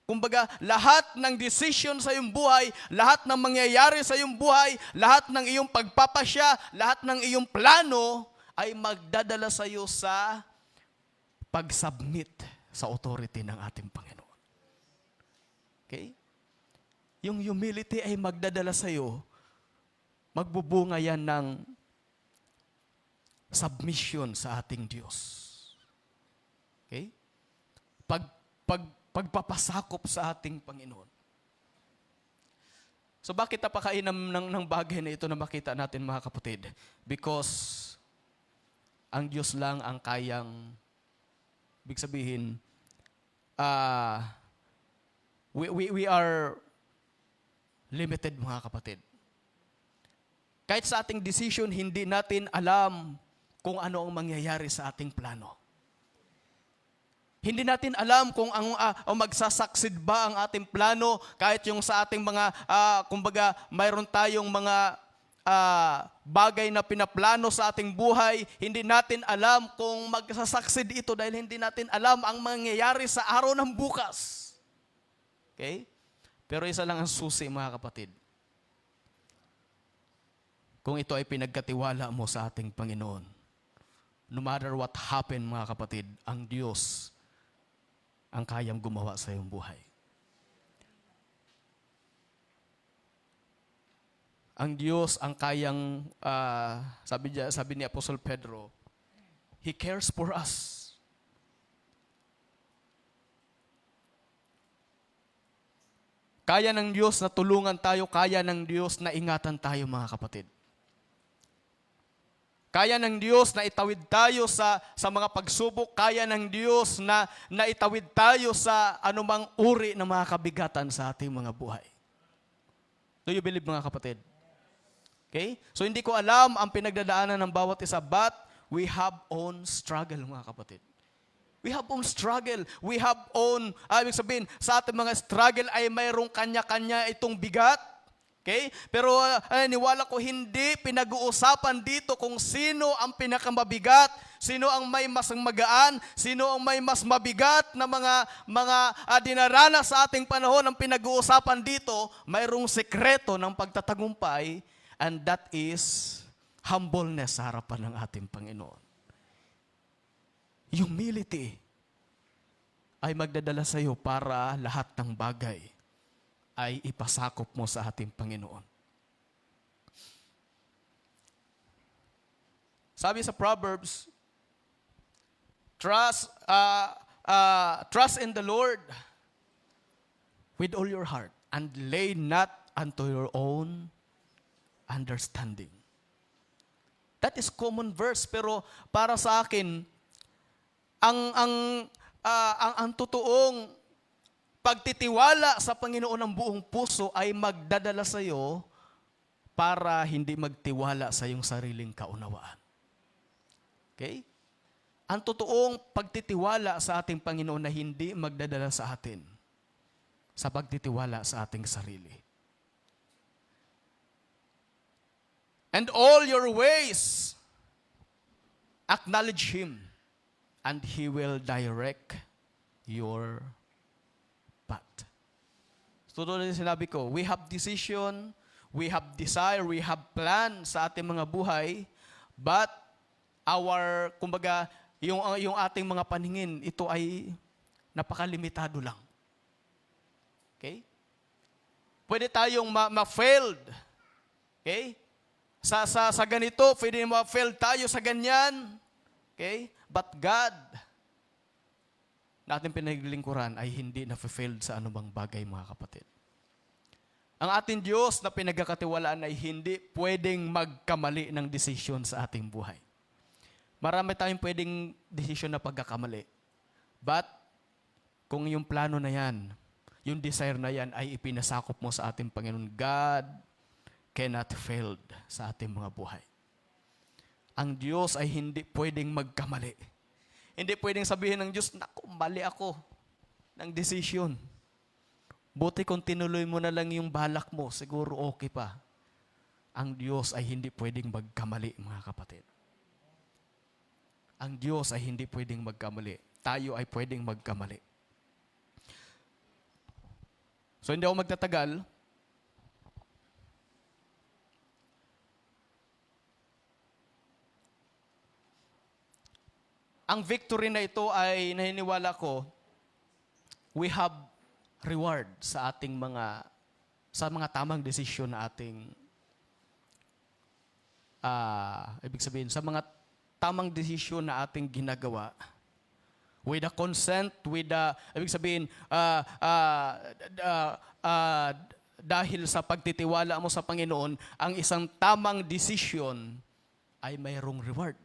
kumbaga, lahat ng decision sa iyong buhay, lahat ng mangyayari sa iyong buhay, lahat ng iyong pagpapasya, lahat ng iyong plano, ay magdadala sa iyo sa pag-submit sa authority ng ating Panginoon. Okay? Yung humility ay magdadala sa iyo, magbubunga yan ng submission sa ating Diyos. Okay? Pagpapasakop sa ating Panginoon. So bakit napakainam ng bagay na ito na makita natin, mga kapatid? Because ang Diyos lang ang kayang, ibig sabihin, we are limited, mga kapatid. Kahit sa ating decision, hindi natin alam kung ano ang mangyayari sa ating plano. Hindi natin alam kung ang magsasucceed ba ang ating plano, kahit yung sa ating mga, kumbaga, mayroon tayong mga bagay na pinaplano sa ating buhay, hindi natin alam kung magsasucceed ito dahil hindi natin alam ang mangyayari sa araw ng bukas. Okay? Pero isa lang ang susi, mga kapatid. Kung ito ay pinagkatiwala mo sa ating Panginoon, no matter what happen, mga kapatid, ang Diyos ang kayang gumawa sa iyong buhay. Ang Diyos ang kayang, sabi ni Apostol Pedro, He cares for us. Kaya ng Diyos na tulungan tayo, kaya ng Diyos na ingatan tayo, mga kapatid. Kaya ng Diyos na itawid tayo sa mga pagsubok, kaya ng Diyos na itawid tayo sa anumang uri ng mga kabigatan sa ating mga buhay. Do you believe, mga kapatid? Okay? So hindi ko alam ang pinagdadaanan ng bawat isa, but we have own struggle, mga kapatid. We have own struggle. We have own, ibig sabihin, sa ating mga struggle ay mayroong kanya-kanya itong bigat. Okay? Pero niwala ko hindi pinag-uusapan dito kung sino ang pinakamabigat, sino ang may mas magaan, sino ang may mas mabigat na mga dinaranas sa ating panahon. Ang pinag-uusapan dito, mayroong sekreto ng pagtatagumpay, and that is humbleness sa harapan ng ating Panginoon. Humility ay magdadala sa iyo para lahat ng bagay ay ipasakop mo sa ating Panginoon. Sabi sa Proverbs, trust in the Lord with all your heart and lay not unto your own understanding. That is common verse, pero para sa akin, ang totoong pagtitiwala sa Panginoon ng buong puso ay magdadala sa iyo para hindi magtiwala sa iyong sariling kaunawaan. Okay? Ang totoong pagtitiwala sa ating Panginoon na hindi magdadala sa atin sa pagtitiwala sa ating sarili. And all your ways, acknowledge Him, and He will direct your path. So doon yung sinabi ko, we have decision, we have desire, we have plan sa ating mga buhay, but kumbaga, yung ating mga paningin, ito ay napakalimitado lang. Okay? Pwede tayong ma-failed. Okay? Sa ganito, pwede ma-fail tayo sa ganyan. Okay? But God, na ating pinaglilingkuran ay hindi na-failed sa anumang bagay, mga kapatid. Ang ating Diyos na pinagkakatiwalaan ay hindi pwedeng magkamali ng desisyon sa ating buhay. Marami tayong pwedeng desisyon na pagkakamali. But, kung yung plano na yan, yung desire na yan ay ipinasakop mo sa ating Panginoon, God cannot fail sa ating mga buhay. Ang Diyos ay hindi pwedeng magkamali. Hindi pwedeng sabihin ng Diyos, naku, mali ako ng desisyon. Buti kung tinuloy mo na lang yung balak mo, siguro okay pa. Ang Diyos ay hindi pwedeng magkamali, mga kapatid. Ang Diyos ay hindi pwedeng magkamali. Tayo ay pwedeng magkamali. So hindi ako magtatagal. Ang victory na ito ay naniniwala ko, we have reward sa mga tamang desisyon na ating ibig sabihin sa mga tamang desisyon na ating ginagawa with the consent, with the ibig sabihin dahil sa pagtitiwala mo sa Panginoon, ang isang tamang desisyon ay mayroong reward.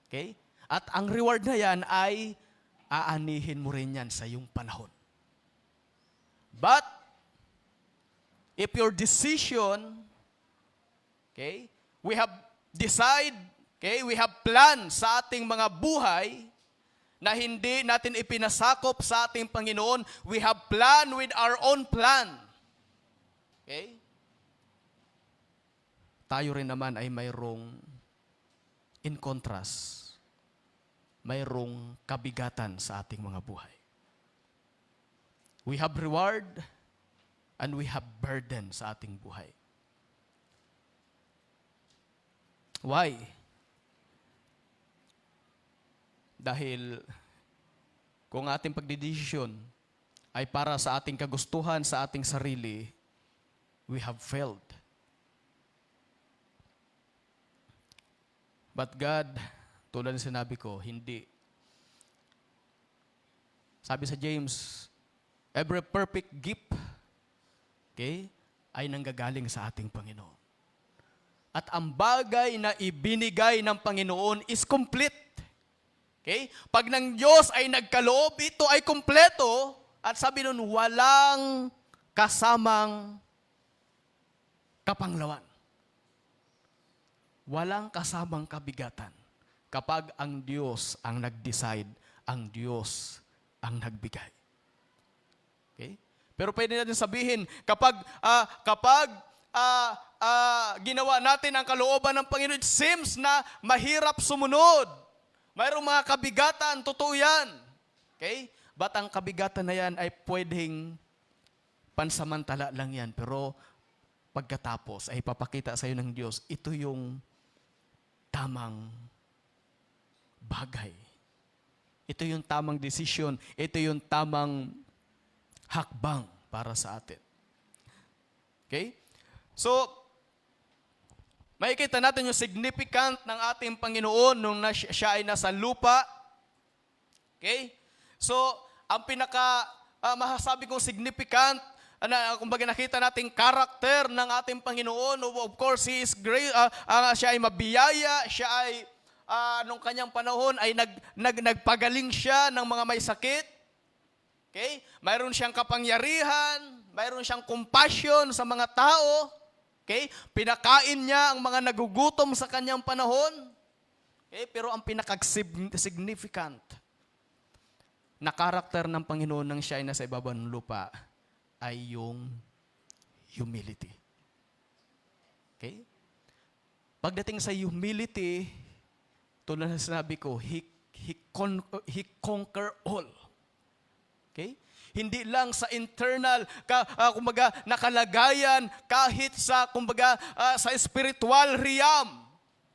Okay? At ang reward na yan ay aanihin mo rin yan sa iyong panahon. But, if your decision, okay, we have we have plan sa ating mga buhay na hindi natin ipinasakop sa ating Panginoon, we have plan with our own plan. Okay? Tayo rin naman ay mayroong, in contrast, mayroong kabigatan sa ating mga buhay. We have reward and we have burden sa ating buhay. Why? Dahil kung ating pagdidesisyon ay para sa ating kagustuhan, sa ating sarili, we have failed. But God, tulad ng sinabi ko, hindi. Sabi sa James, every perfect gift, okay, ay nanggagaling sa ating Panginoon. At ang bagay na ibinigay ng Panginoon is complete. Okay? Pag ng Diyos ay nagkaloob, ito ay kompleto. At sabi nun, walang kasamang kapanglawan. Walang kasamang kabigatan. Kapag ang Diyos ang nag-decide, ang Diyos ang nagbigay. Okay? Pero pwede natin sabihin, kapag ginawa natin ang kalooban ng Panginoon, it seems na mahirap sumunod. Mayroong mga kabigatan, totoo yan. Okay? But ang kabigatan na yan ay pwedeng pansamantala lang yan. Pero pagkatapos ay papakita sa iyo ng Diyos, ito yung tamang bagay. Ito yung tamang desisyon. Ito yung tamang hakbang para sa atin. Okay? So, makikita natin yung significant ng ating Panginoon nung siya ay nasa lupa. Okay? So, ang masasabi kong significant, kumbaga nakita natin karakter ng ating Panginoon. Of course, He is great. Siya ay mabiyaya. Siya ay, nung kanyang panahon, ay nagpagaling siya ng mga may sakit. Okay? Mayroon siyang kapangyarihan. Mayroon siyang compassion sa mga tao. Okay? Pinakain niya ang mga nagugutom sa kanyang panahon. Okay? Pero ang pinaka-significant na karakter ng Panginoon nang siya ay nasa ibabaw ng lupa ay yung humility. Okay? Pagdating sa humility, tulad na sinabi ko, he conquer all. Okay? Hindi lang sa internal, kumbaga, nakalagayan, kahit sa, kumbaga, sa spiritual realm.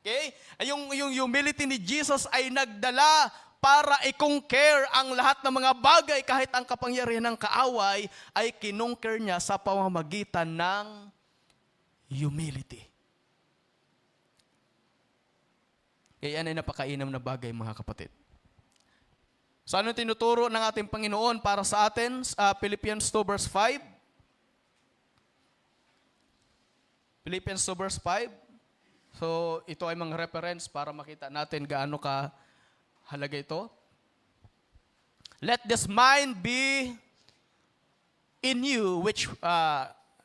Okay? Yung humility ni Jesus ay nagdala para i-conquer ang lahat ng mga bagay, kahit ang kapangyarihan ng kaaway, ay kinonquer niya sa pamamagitan ng humility. Kaya yan ay napakainam na bagay, mga kapatid. So ano tinuturo ng ating Panginoon para sa atin? Philippians 2 verse 5. Philippians 2 verse 5. So, ito ay mga reference para makita natin gaano ka halaga ito. Let this mind be in you, which,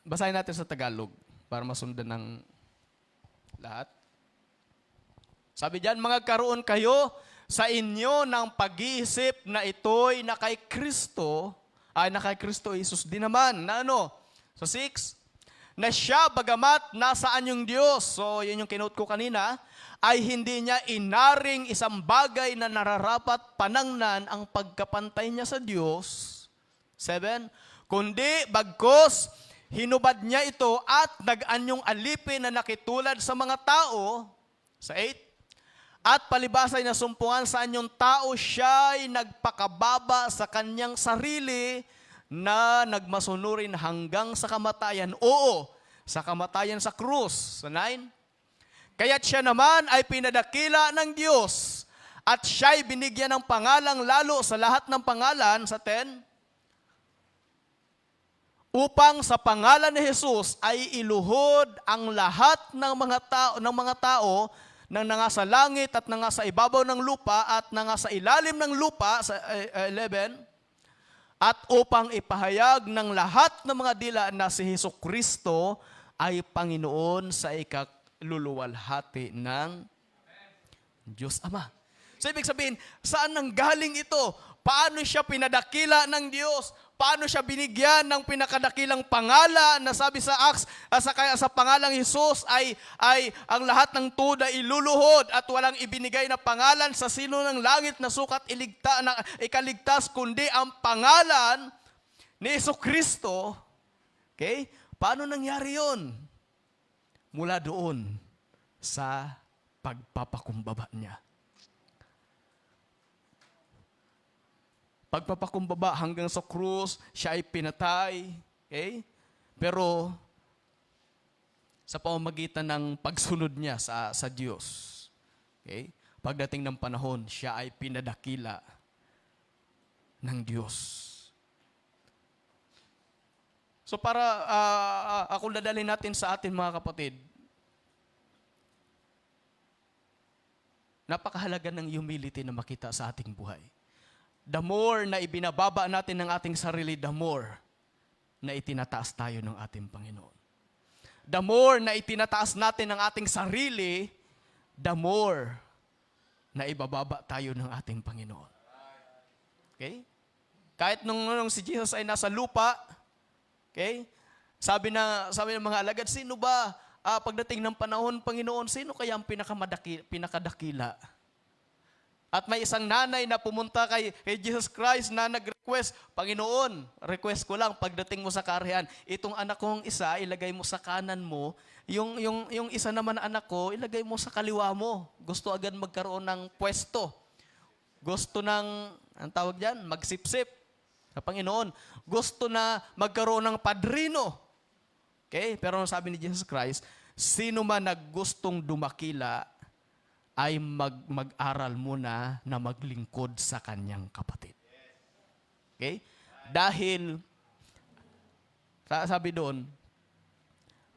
basahin natin sa Tagalog para masundan ng lahat. Sabi diyan, mga karoon kayo sa inyo ng pag-iisip na ito'y na kay Kristo Jesus din naman. Na ano? So 6, na siya bagamat nasaan yung Diyos. So yun yung kinote ko kanina, ay hindi niya inaring isang bagay na nararapat panangnan ang pagkapantay niya sa Diyos. 7, kundi bagkos hinubad niya ito at nag-anyong alipin na nakitulad sa mga tao. Sa 8, at palibasay na sumpungan sa anyong tao, siya'y nagpakababa sa kanyang sarili na nagmasunurin hanggang sa kamatayan. Oo, sa kamatayan sa krus. Sa 9, kaya't siya naman ay pinadakila ng Diyos at siya'y binigyan ng pangalang lalo sa lahat ng pangalan. Sa 10, upang sa pangalan ni Jesus ay iluhod ang lahat ng mga tao nang nangasa langit at nangasa ibabaw ng lupa at nangasa ilalim ng lupa. Sa 11, at upang ipahayag ng lahat ng mga dila na si Hesukristo ay Panginoon sa ikagluluwalhati ng Diyos Ama. So ibig sabihin, saan nanggaling ito? Paano siya pinadakila ng Diyos? Paano siya binigyan ng pinakadakilang pangalan na sabi sa Acts, sa pangalang Jesus ay ang lahat ng tuda iluluhod at walang ibinigay na pangalan sa sino ng langit na sukat ikaligtas kundi ang pangalan ni Hesukristo. Okay? Paano nangyari yun? Mula doon sa pagpapakumbaba niya. Pagpapakumbaba hanggang sa krus, siya ay pinatay. Okay? Pero sa pamamagitan ng pagsunod niya sa Diyos. Okay? Pagdating ng panahon, siya ay pinadakila ng Diyos. So para ako dadalhin natin sa atin mga kapatid, napakahalaga ng humility na makita sa ating buhay. The more na ibinababa natin ng ating sarili, the more na itinataas tayo ng ating Panginoon. The more na itinataas natin ng ating sarili, the more na ibababa tayo ng ating Panginoon. Okay? Kahit nung si Jesus ay nasa lupa, okay? Sabi ng mga alagad, sino ba pagdating ng panahon, Panginoon, sino kaya ang pinakadakila? At may isang nanay na pumunta kay Jesus Christ na nag-request, Panginoon, request ko lang, pagdating mo sa karihan, itong anak kong isa, ilagay mo sa kanan mo, yung isa naman na anak ko, ilagay mo sa kaliwa mo. Gusto agad magkaroon ng pwesto. Gusto ng, ang tawag dyan, magsipsip sa Panginoon. Gusto na magkaroon ng padrino. Okay? Pero sabi ni Jesus Christ, sino man na gustong dumakila, ay mag-aral muna na maglingkod sa kanyang kapatid. Okay? Dahil, sabi doon,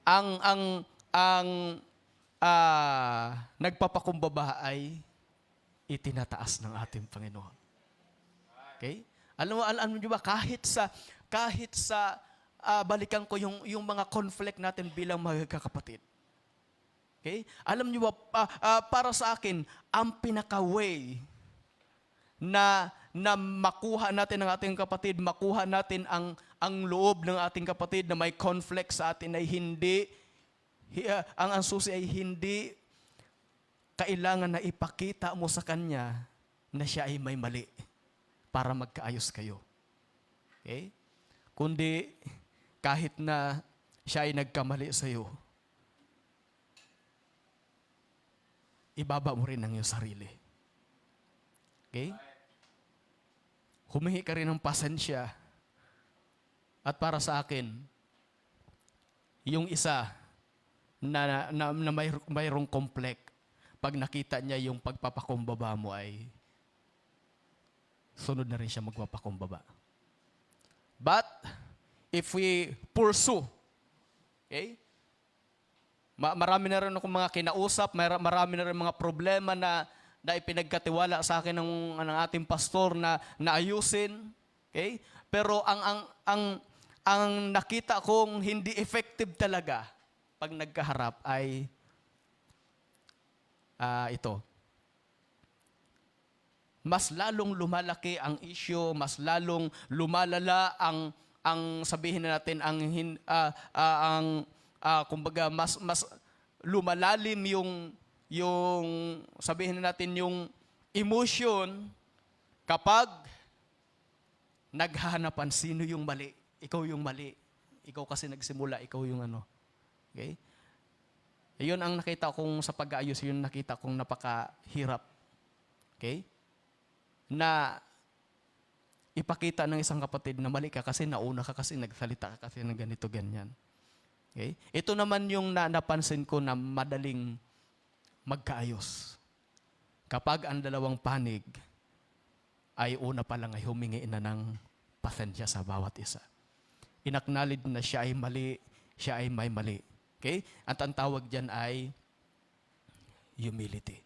ang nagpapakumbaba ay itinataas ng ating Panginoon. Okay? Alam niyo ba, kahit sa balikan ko yung mga conflict natin bilang magkakapatid. Okay? Alam niyo ba, para sa akin, ang pinaka-way na makuha natin ang ating kapatid, makuha natin ang loob ng ating kapatid na may conflict sa atin ay hindi, ang susi ay hindi kailangan na ipakita mo sa kanya na siya ay may mali para magkaayos kayo. Okay? Kundi kahit na siya ay nagkamali sa iyo, ibaba mo rin ang iyong sarili. Okay? Humingi ka rin ng pasensya. At para sa akin, yung isa na mayroong conflict, pag nakita niya yung pagpapakumbaba mo ay sunod na rin siya magpapakumbaba. But, if we pursue, okay? Marami na rin akong mga kinausap, marami na rin mga problema na ipinagkatiwala sa akin ng ating pastor na ayusin. Okay? Pero ang nakita kong hindi effective talaga pag nagkaharap ay ito. Mas lalong lumalaki ang issue, mas lalong lumalala ang sabihin na natin kumbaga mas lumalalim yung sabihin na natin yung emotion kapag naghahanapan sino yung mali. Ikaw yung mali. Ikaw kasi nagsimula, ikaw yung ano. Okay? Yun ang nakita kong sa pag-aayos, yun nakita kong napakahirap. Okay? Na ipakita ng isang kapatid na mali ka kasi nauna ka kasi nagsalita ka kasi ng ganito, ganyan. Okay? Ito naman yung napansin ko na madaling magkaayos. Kapag ang dalawang panig ay una pa lang ay humingi na ng pasensya sa bawat isa. Inacknowledge na siya ay mali, siya ay may mali. Okay? At ang tawag dyan ay humility.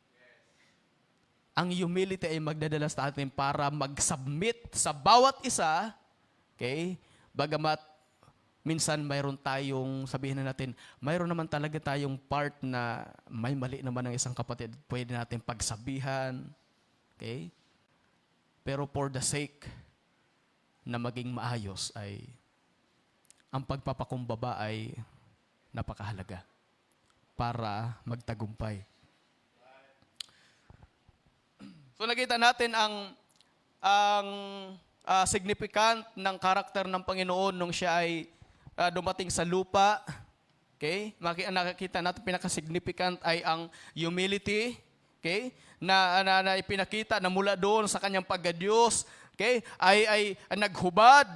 Ang humility ay magdadala sa atin para mag-submit sa bawat isa, okay? Bagamat minsan mayroon tayong, sabihin na natin, mayroon naman talaga tayong part na may mali naman ng isang kapatid, pwede natin pagsabihan, okay? Pero for the sake na maging maayos ay ang pagpapakumbaba ay napakahalaga para magtagumpay. So nakita natin ang significant ng karakter ng Panginoon nung siya ay dumating sa lupa. Okay? Nakikita natin pinaka-significant ay ang humility. Okay? Na ipinakita na mula doon sa kanyang pagka-Diyos, okay? Ay naghubad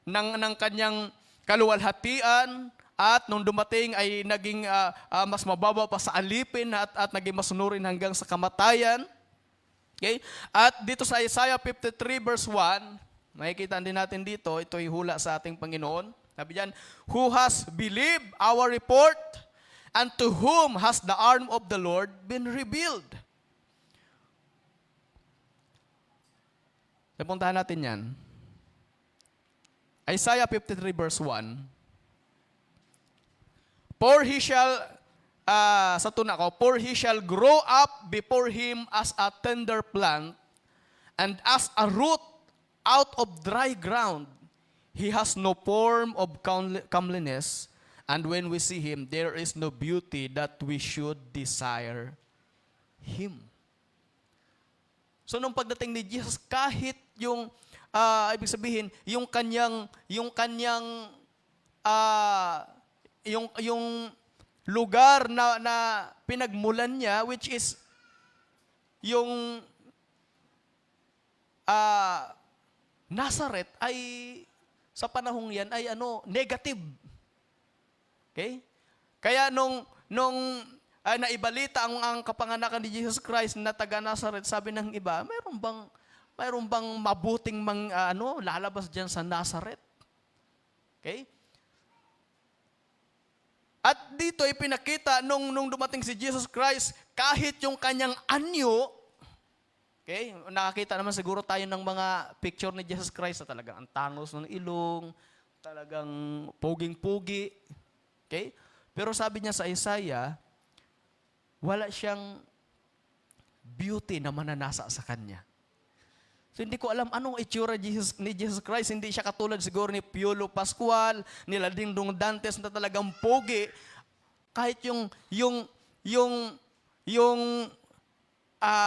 ng kanyang kaluwalhatian at nung dumating ay naging mas mababa pa sa alipin at naging masunurin hanggang sa kamatayan. Okay? At dito sa Isaiah 53 verse 1, makikita din natin dito, ito ay hula sa ating Panginoon. Sabi diyan, who has believed our report, and to whom has the arm of the Lord been revealed? Napuntahan natin yan. Isaiah 53 verse 1, for he shall sa tuna ko, for he shall grow up before him as a tender plant, and as a root out of dry ground. He has no form of comeliness, and when we see him, there is no beauty that we should desire him. So nung pagdating ni Jesus, kahit yung, ibig sabihin, yung lugar na pinagmulan niya, which is yung Nazareth, ay sa panahong yan ay negative. Okay? Kaya nung naibalita ang kapanganakan ni Jesus Christ na taga Nazareth, sabi ng iba, mayroon bang mabuting lalabas diyan sa Nazareth? Okay? At dito ipinakita nung dumating si Jesus Christ, kahit yung kanyang anyo, okay, nakakita naman siguro tayo ng mga picture ni Jesus Christ na talagang ang tangos ng ilong, talagang puging-pugi. Okay? Pero sabi niya sa Isaiah, wala siyang beauty na mananasa sa kanya. So hindi ko alam anong itsura ni Jesus Christ. Hindi siya katulad siguro ni Piolo Pascual, ni Dingdong Dantes na talagang pogi. Kahit yung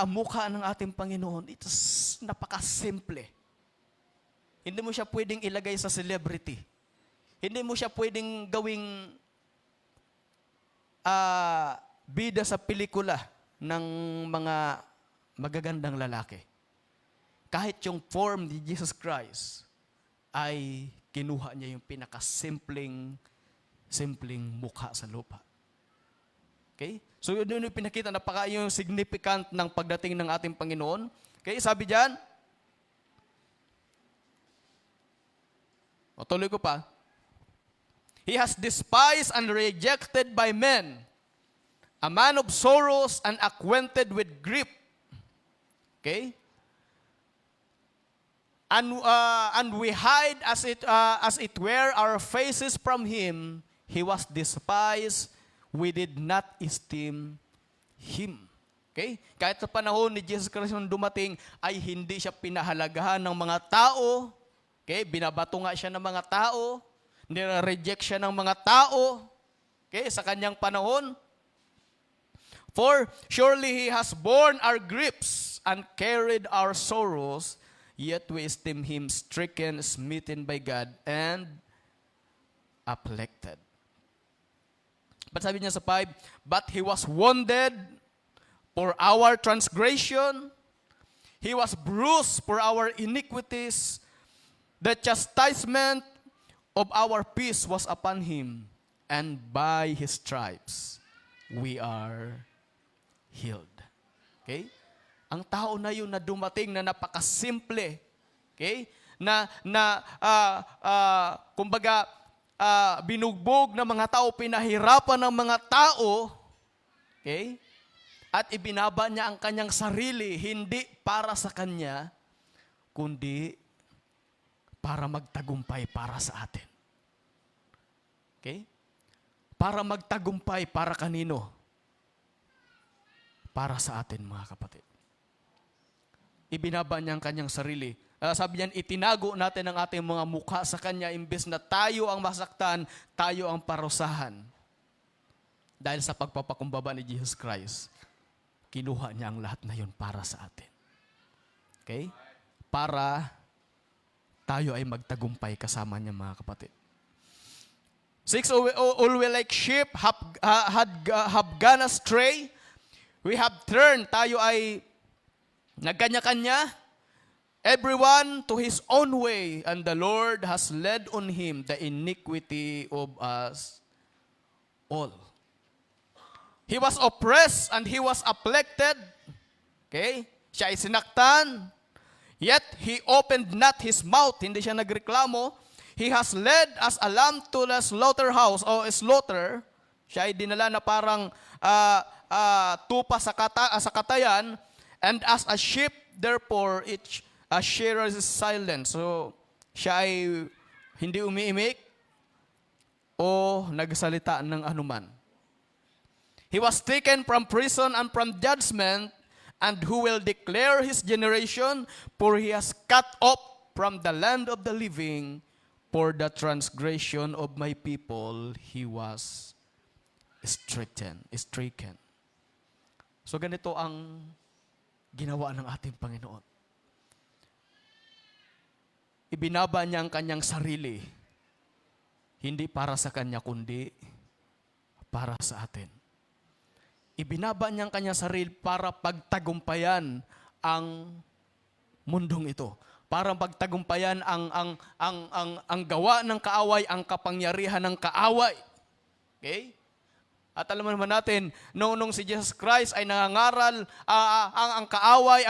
mukha ng ating Panginoon, it's napaka-simple. Hindi mo siya pwedeng ilagay sa celebrity. Hindi mo siya pwedeng gawing bida sa pelikula ng mga magagandang lalaki. Kahit yung form ni Jesus Christ ay kinuha niya yung pinakasimpleng mukha sa lupa. Okay? So yun yung pinakita, napaka yung significant ng pagdating ng ating Panginoon. Okay, sabi diyan, tuloy ko pa. He has despised and rejected by men, a man of sorrows and acquainted with grief. Okay? And we hide as it were our faces from him. He was despised. We did not esteem him. Okay? Kahit sa panahon ni Jesus Christ nung dumating, ay hindi siya pinahalagahan ng mga tao. Okay? Binabato nga siya ng mga tao. Nire-reject siya ng mga tao. Okay? Sa kanyang panahon. For surely he has borne our griefs and carried our sorrows. Yet we esteem him stricken, smitten by God, and afflicted. But sabi niya sa 5, but he was wounded for our transgression. He was bruised for our iniquities. The chastisement of our peace was upon him, and by his stripes we are healed. Okay? Ang tao na yun na dumating na napakasimple, okay? Kumbaga, binugbog ng mga tao, pinahirapan ng mga tao, okay? At ibinaba niya ang kanyang sarili, hindi para sa kanya, kundi para magtagumpay para sa atin. Okay? Para magtagumpay para kanino? Para sa atin, mga kapatid. Ibinaba niya ang kanyang sarili. Sabi niyan, itinago natin ang ating mga mukha sa kanya, imbes na tayo ang masaktan, tayo ang parusahan. Dahil sa pagpapakumbaba ni Jesus Christ, kinuha niya ang lahat na yun para sa atin. Okay? Para tayo ay magtagumpay kasama niya, mga kapatid. 6, all we like sheep have gone astray. We have turned, tayo ay nagkanya-kanya, everyone to his own way, and the Lord has led on him the iniquity of us all. He was oppressed and he was afflicted. Okay? Siya ay sinaktan, yet he opened not his mouth. Hindi siya nagreklamo. He has led as a lamb to the slaughterhouse o slaughter. Siya ay dinala na parang tupa sa katayan. And as a sheep, therefore, each shearer is silent. So, siya ay hindi umiimik o nagsalita ng anuman. He was taken from prison and from judgment, and who will declare his generation? For he has cut off from the land of the living, for the transgression of my people he was stricken. So, ganito ang ginawa ng ating Panginoon. Ibinaba niya ang kanyang sarili, hindi para sa kanya, kundi para sa atin. Ibinaba niya ang kanyang sarili para pagtagumpayan ang mundong ito. Para pagtagumpayan ang gawa ng kaaway, ang kapangyarihan ng kaaway. Okay? At alam naman natin, noong si Jesus Christ ay nangangaral, ang kaaway,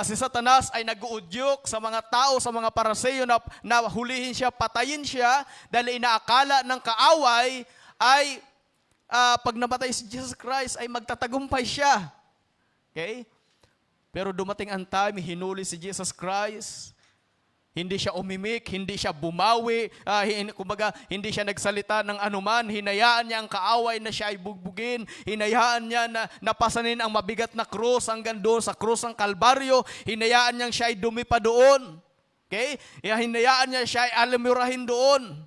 si Satanas ay nag-uudyok sa mga tao, sa mga Pariseo na hulihin siya, patayin siya, dahil inaakala ng kaaway ay pag namatay si Jesus Christ ay magtatagumpay siya. Okay? Pero dumating ang time, hinuli si Jesus Christ. Hindi siya umimik, hindi siya bumawi, kumbaga hindi siya nagsalita ng anuman, hinayaan niya ang kaaway na siya ay bugbugin, hinayaan niya na napasanin ang mabigat na krus hanggang doon sa krus ng Kalbaryo, hinayaan niya siya ay dumipa doon. Okay? Hinayaan niya siya ay alamurahin doon,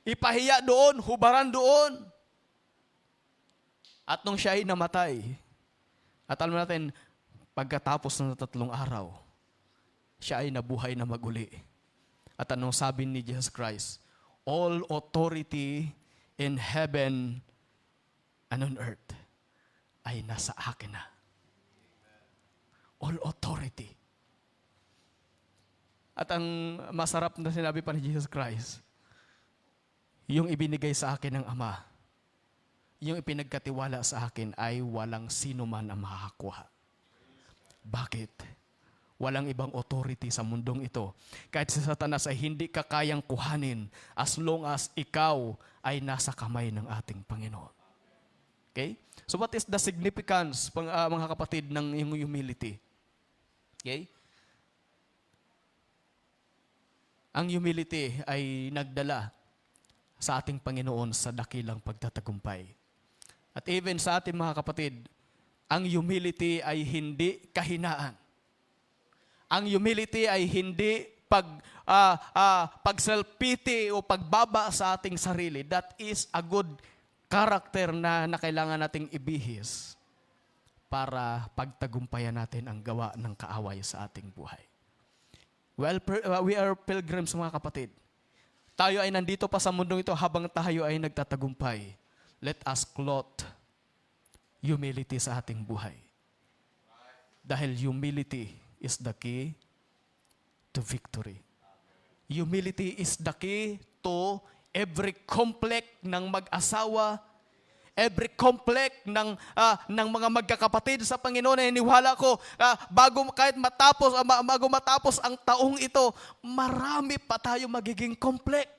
ipahiya doon, hubaran doon. At nung siya ay namatay, at alam natin, pagkatapos ng 3 araw, siya ay nabuhay na maguli. At anong sabi ni Jesus Christ? All authority in heaven and on earth ay nasa akin na. All authority. At ang masarap na sinabi pa ni Jesus Christ, yung ibinigay sa akin ng Ama, yung ipinagkatiwala sa akin ay walang sino man ang makakakuha. Bakit? Walang ibang authority sa mundong ito. Kahit si Satanas ay hindi ka kayang kuhanin as long as ikaw ay nasa kamay ng ating Panginoon. Okay? So what is the significance, mga kapatid, ng yung humility? Okay? Ang humility ay nagdala sa ating Panginoon sa dakilang pagtatagumpay. At even sa ating mga kapatid, ang humility ay hindi kahinaan. Ang humility ay hindi pag-self-pity o pagbaba sa ating sarili. That is a good character na kailangan nating ibihis para pagtagumpayan natin ang gawa ng kaaway sa ating buhay. Well, we are pilgrims, mga kapatid. Tayo ay nandito pa sa mundong ito habang tayo ay nagtatagumpay. Let us clothe humility sa ating buhay. Dahil humility is the key to victory. Humility is the key to every conflict ng mag-asawa, every conflict ng mga magkakapatid sa Panginoon. Ay iniwala ko, bago matapos ang taong ito, marami pa tayo magiging conflict.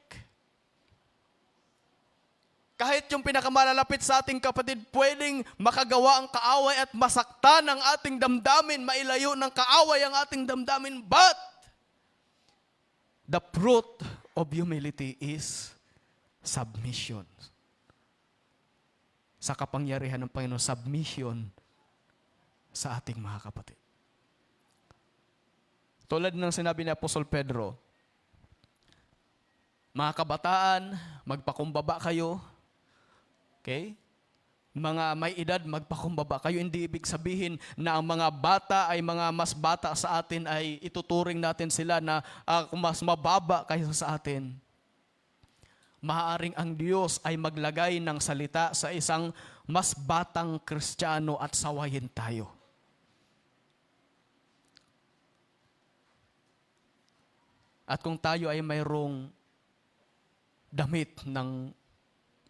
Kahit yung pinakamalalapit sa ating kapatid, pwedeng makagawa ang kaaway at masaktan ang ating damdamin, mailayo ng kaaway ang ating damdamin. But the fruit of humility is submission. Sa kapangyarihan ng Panginoon, submission sa ating mga kapatid. Tulad ng sinabi ni Apostol Pedro, mga kabataan, magpakumbaba kayo. Okay? Mga may edad, magpakumbaba kayo. Hindi ibig sabihin na ang mga bata ay mga mas bata sa atin ay ituturing natin sila na mas mababa kaysa sa atin. Maaaring ang Diyos ay maglagay ng salita sa isang mas batang Kristiyano at sawayin tayo. At kung tayo ay mayroong damit ng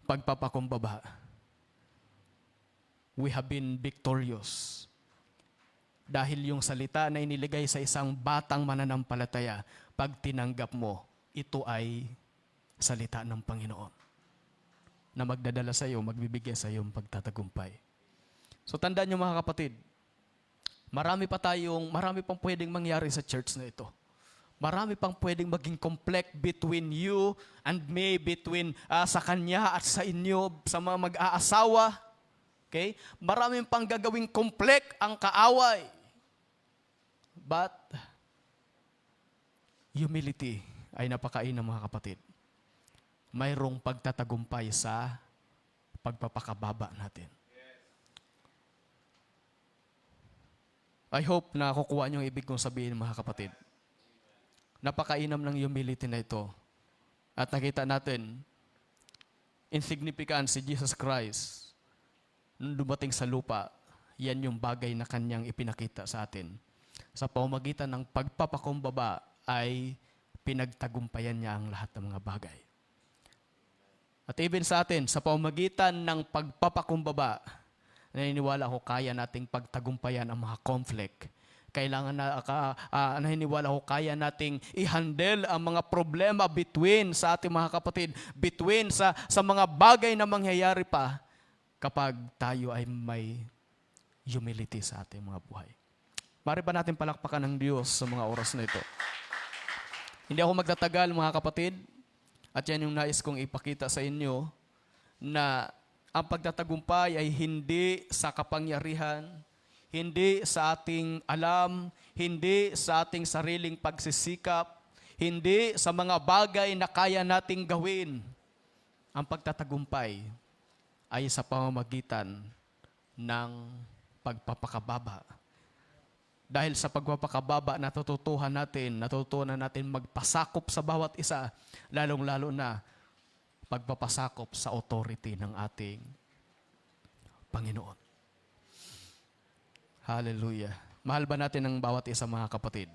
pagpapakumbaba, we have been victorious. Dahil yung salita na iniligay sa isang batang mananampalataya, pag tinanggap mo, ito ay salita ng Panginoon na magdadala sa iyo, magbibigay sa iyo ng pagtatagumpay. So tandaan niyo, mga kapatid, marami pang pwedeng mangyari sa church na ito. Marami pang pwedeng maging conflict between you and me, between sa kanya at sa inyo, sa mga mag-aasawa. Okay? Marami pang gagawing conflict ang kaaway. But humility ay napakainam, mga kapatid. Mayroong pagtatagumpay sa pagpapakababa natin. I hope na kukuha niyo ang ibig kong sabihin, mga kapatid. Napakainam ng humility na ito. At nakita natin, insignificant si Jesus Christ. Nung dumating sa lupa, yan yung bagay na kanyang ipinakita sa atin. Sa pamamagitan ng pagpapakumbaba ay pinagtagumpayan niya ang lahat ng mga bagay. At even sa atin, sa pamamagitan ng pagpapakumbaba, naniniwala ko kaya nating pagtagumpayan ang mga conflict. Kailangan naniniwala ko kaya nating i-handle ang mga problema between sa ating mga kapatid, between sa mga bagay na mangyayari pa kapag tayo ay may humility sa ating mga buhay. Mari ba natin palakpakan ng Diyos sa mga oras na ito? Hindi ako magtatagal, mga kapatid, at yan yung nais kong ipakita sa inyo na ang pagtatagumpay ay hindi sa kapangyarihan, hindi sa ating alam, hindi sa ating sariling pagsisikap, hindi sa mga bagay na kaya nating gawin. Ang pagtatagumpay ay sa pamamagitan ng pagpapakababa. Dahil sa pagpapakababa, natututunan natin magpasakop sa bawat isa, lalong-lalo na pagpapasakop sa authority ng ating Panginoon. Hallelujah. Mahal ba natin ang bawat isa, mga kapatid?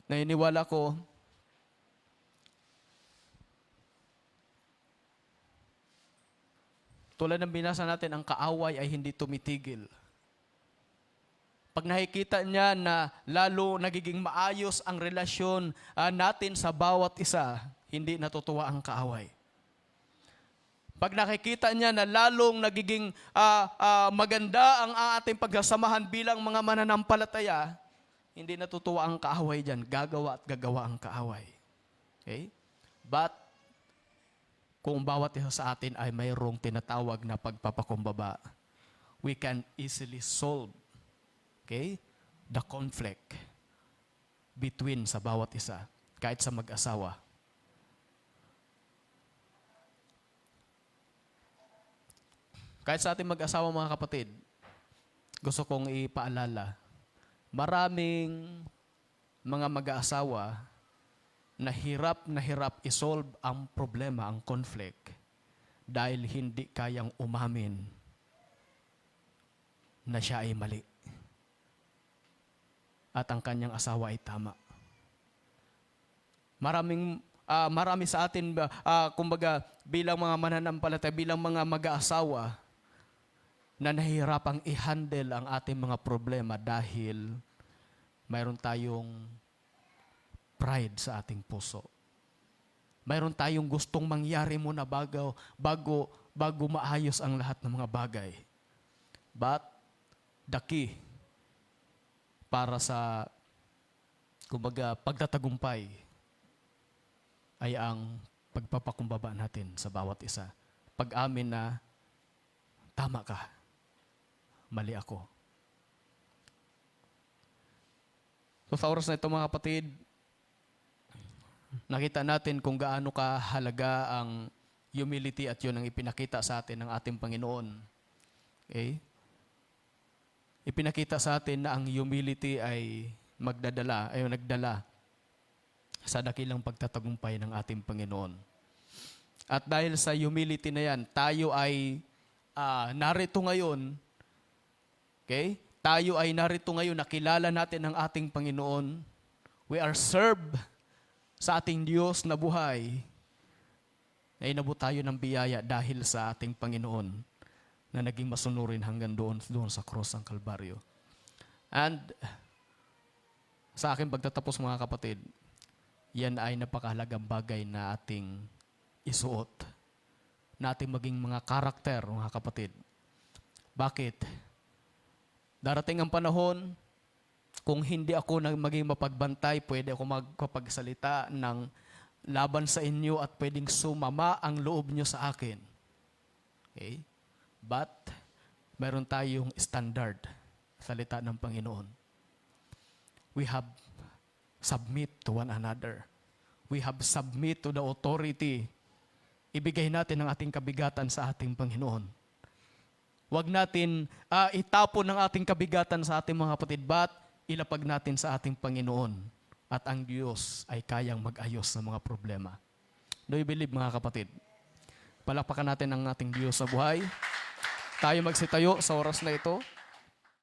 Naniniwala ko, tulad ng binasa natin, ang kaaway ay hindi tumitigil. Pag nakikita niya na lalo nagiging maayos ang relasyon natin sa bawat isa, hindi natutuwa ang kaaway. Pag nakikita niya na lalong nagiging maganda ang ating pagsasamahan bilang mga mananampalataya, hindi natutuwa ang kaaway dyan. Gagawa at gagawa ang kaaway. Okay? But, kung bawat isa sa atin ay mayroong tinatawag na pagpapakumbaba, we can easily solve, okay, the conflict between sa bawat isa, kahit sa mag-asawa. Kahit sa ating mag-asawa, mga kapatid, gusto kong ipaalala, maraming mga mag-aasawa na hirap isolve ang problema, ang conflict, dahil hindi kayang umamin na siya ay mali at ang kanyang asawa ay tama. Marami sa atin, kumbaga, bilang mga mananampalataya, bilang mga mag-aasawa, na nahihirapang i-handle ang ating mga problema dahil mayroon tayong pride sa ating puso. Mayroon tayong gustong mangyari muna bago maayos ang lahat ng mga bagay. But the key para sa, kumbaga, pagtatagumpay ay ang pagpapakumbaba natin sa bawat isa. Pag-amin na, tama ka, mali ako. So sa oras na ito, mga kapatid, nakita natin kung gaano kahalaga ang humility at yun ang ipinakita sa atin ng ating Panginoon. Okay? Ipinakita sa atin na ang humility ay nagdala sa dakilang pagtatagumpay ng ating Panginoon. At dahil sa humility na yan, tayo ay narito ngayon, okay? Tayo ay narito ngayon, nakilala natin ang ating Panginoon. We are served sa ating Diyos na buhay. Ay inabot tayo ng biyaya dahil sa ating Panginoon na naging masunurin hanggang doon sa cross ng Kalbaryo. And sa aking pagtatapos, mga kapatid, yan ay napakahalagang bagay na ating isuot. Na ating maging mga karakter, mga kapatid. Bakit? Darating ang panahon, kung hindi ako maging mapagbantay, pwede ako magpapagsalita ng laban sa inyo at pwedeng sumama ang loob nyo sa akin. Okay? But, meron tayong standard, salita ng Panginoon. We have submit to one another. We have submit to the authority. Ibigay natin ang ating kabigatan sa ating Panginoon. Huwag natin itapon ang ating kabigatan sa ating mga kapatid, but ilapag natin sa ating Panginoon. At ang Diyos ay kayang mag-ayos ng mga problema. Do you believe, mga kapatid? Palakpakan natin ang ating Diyos sa buhay. Tayo magsitayo sa oras na ito.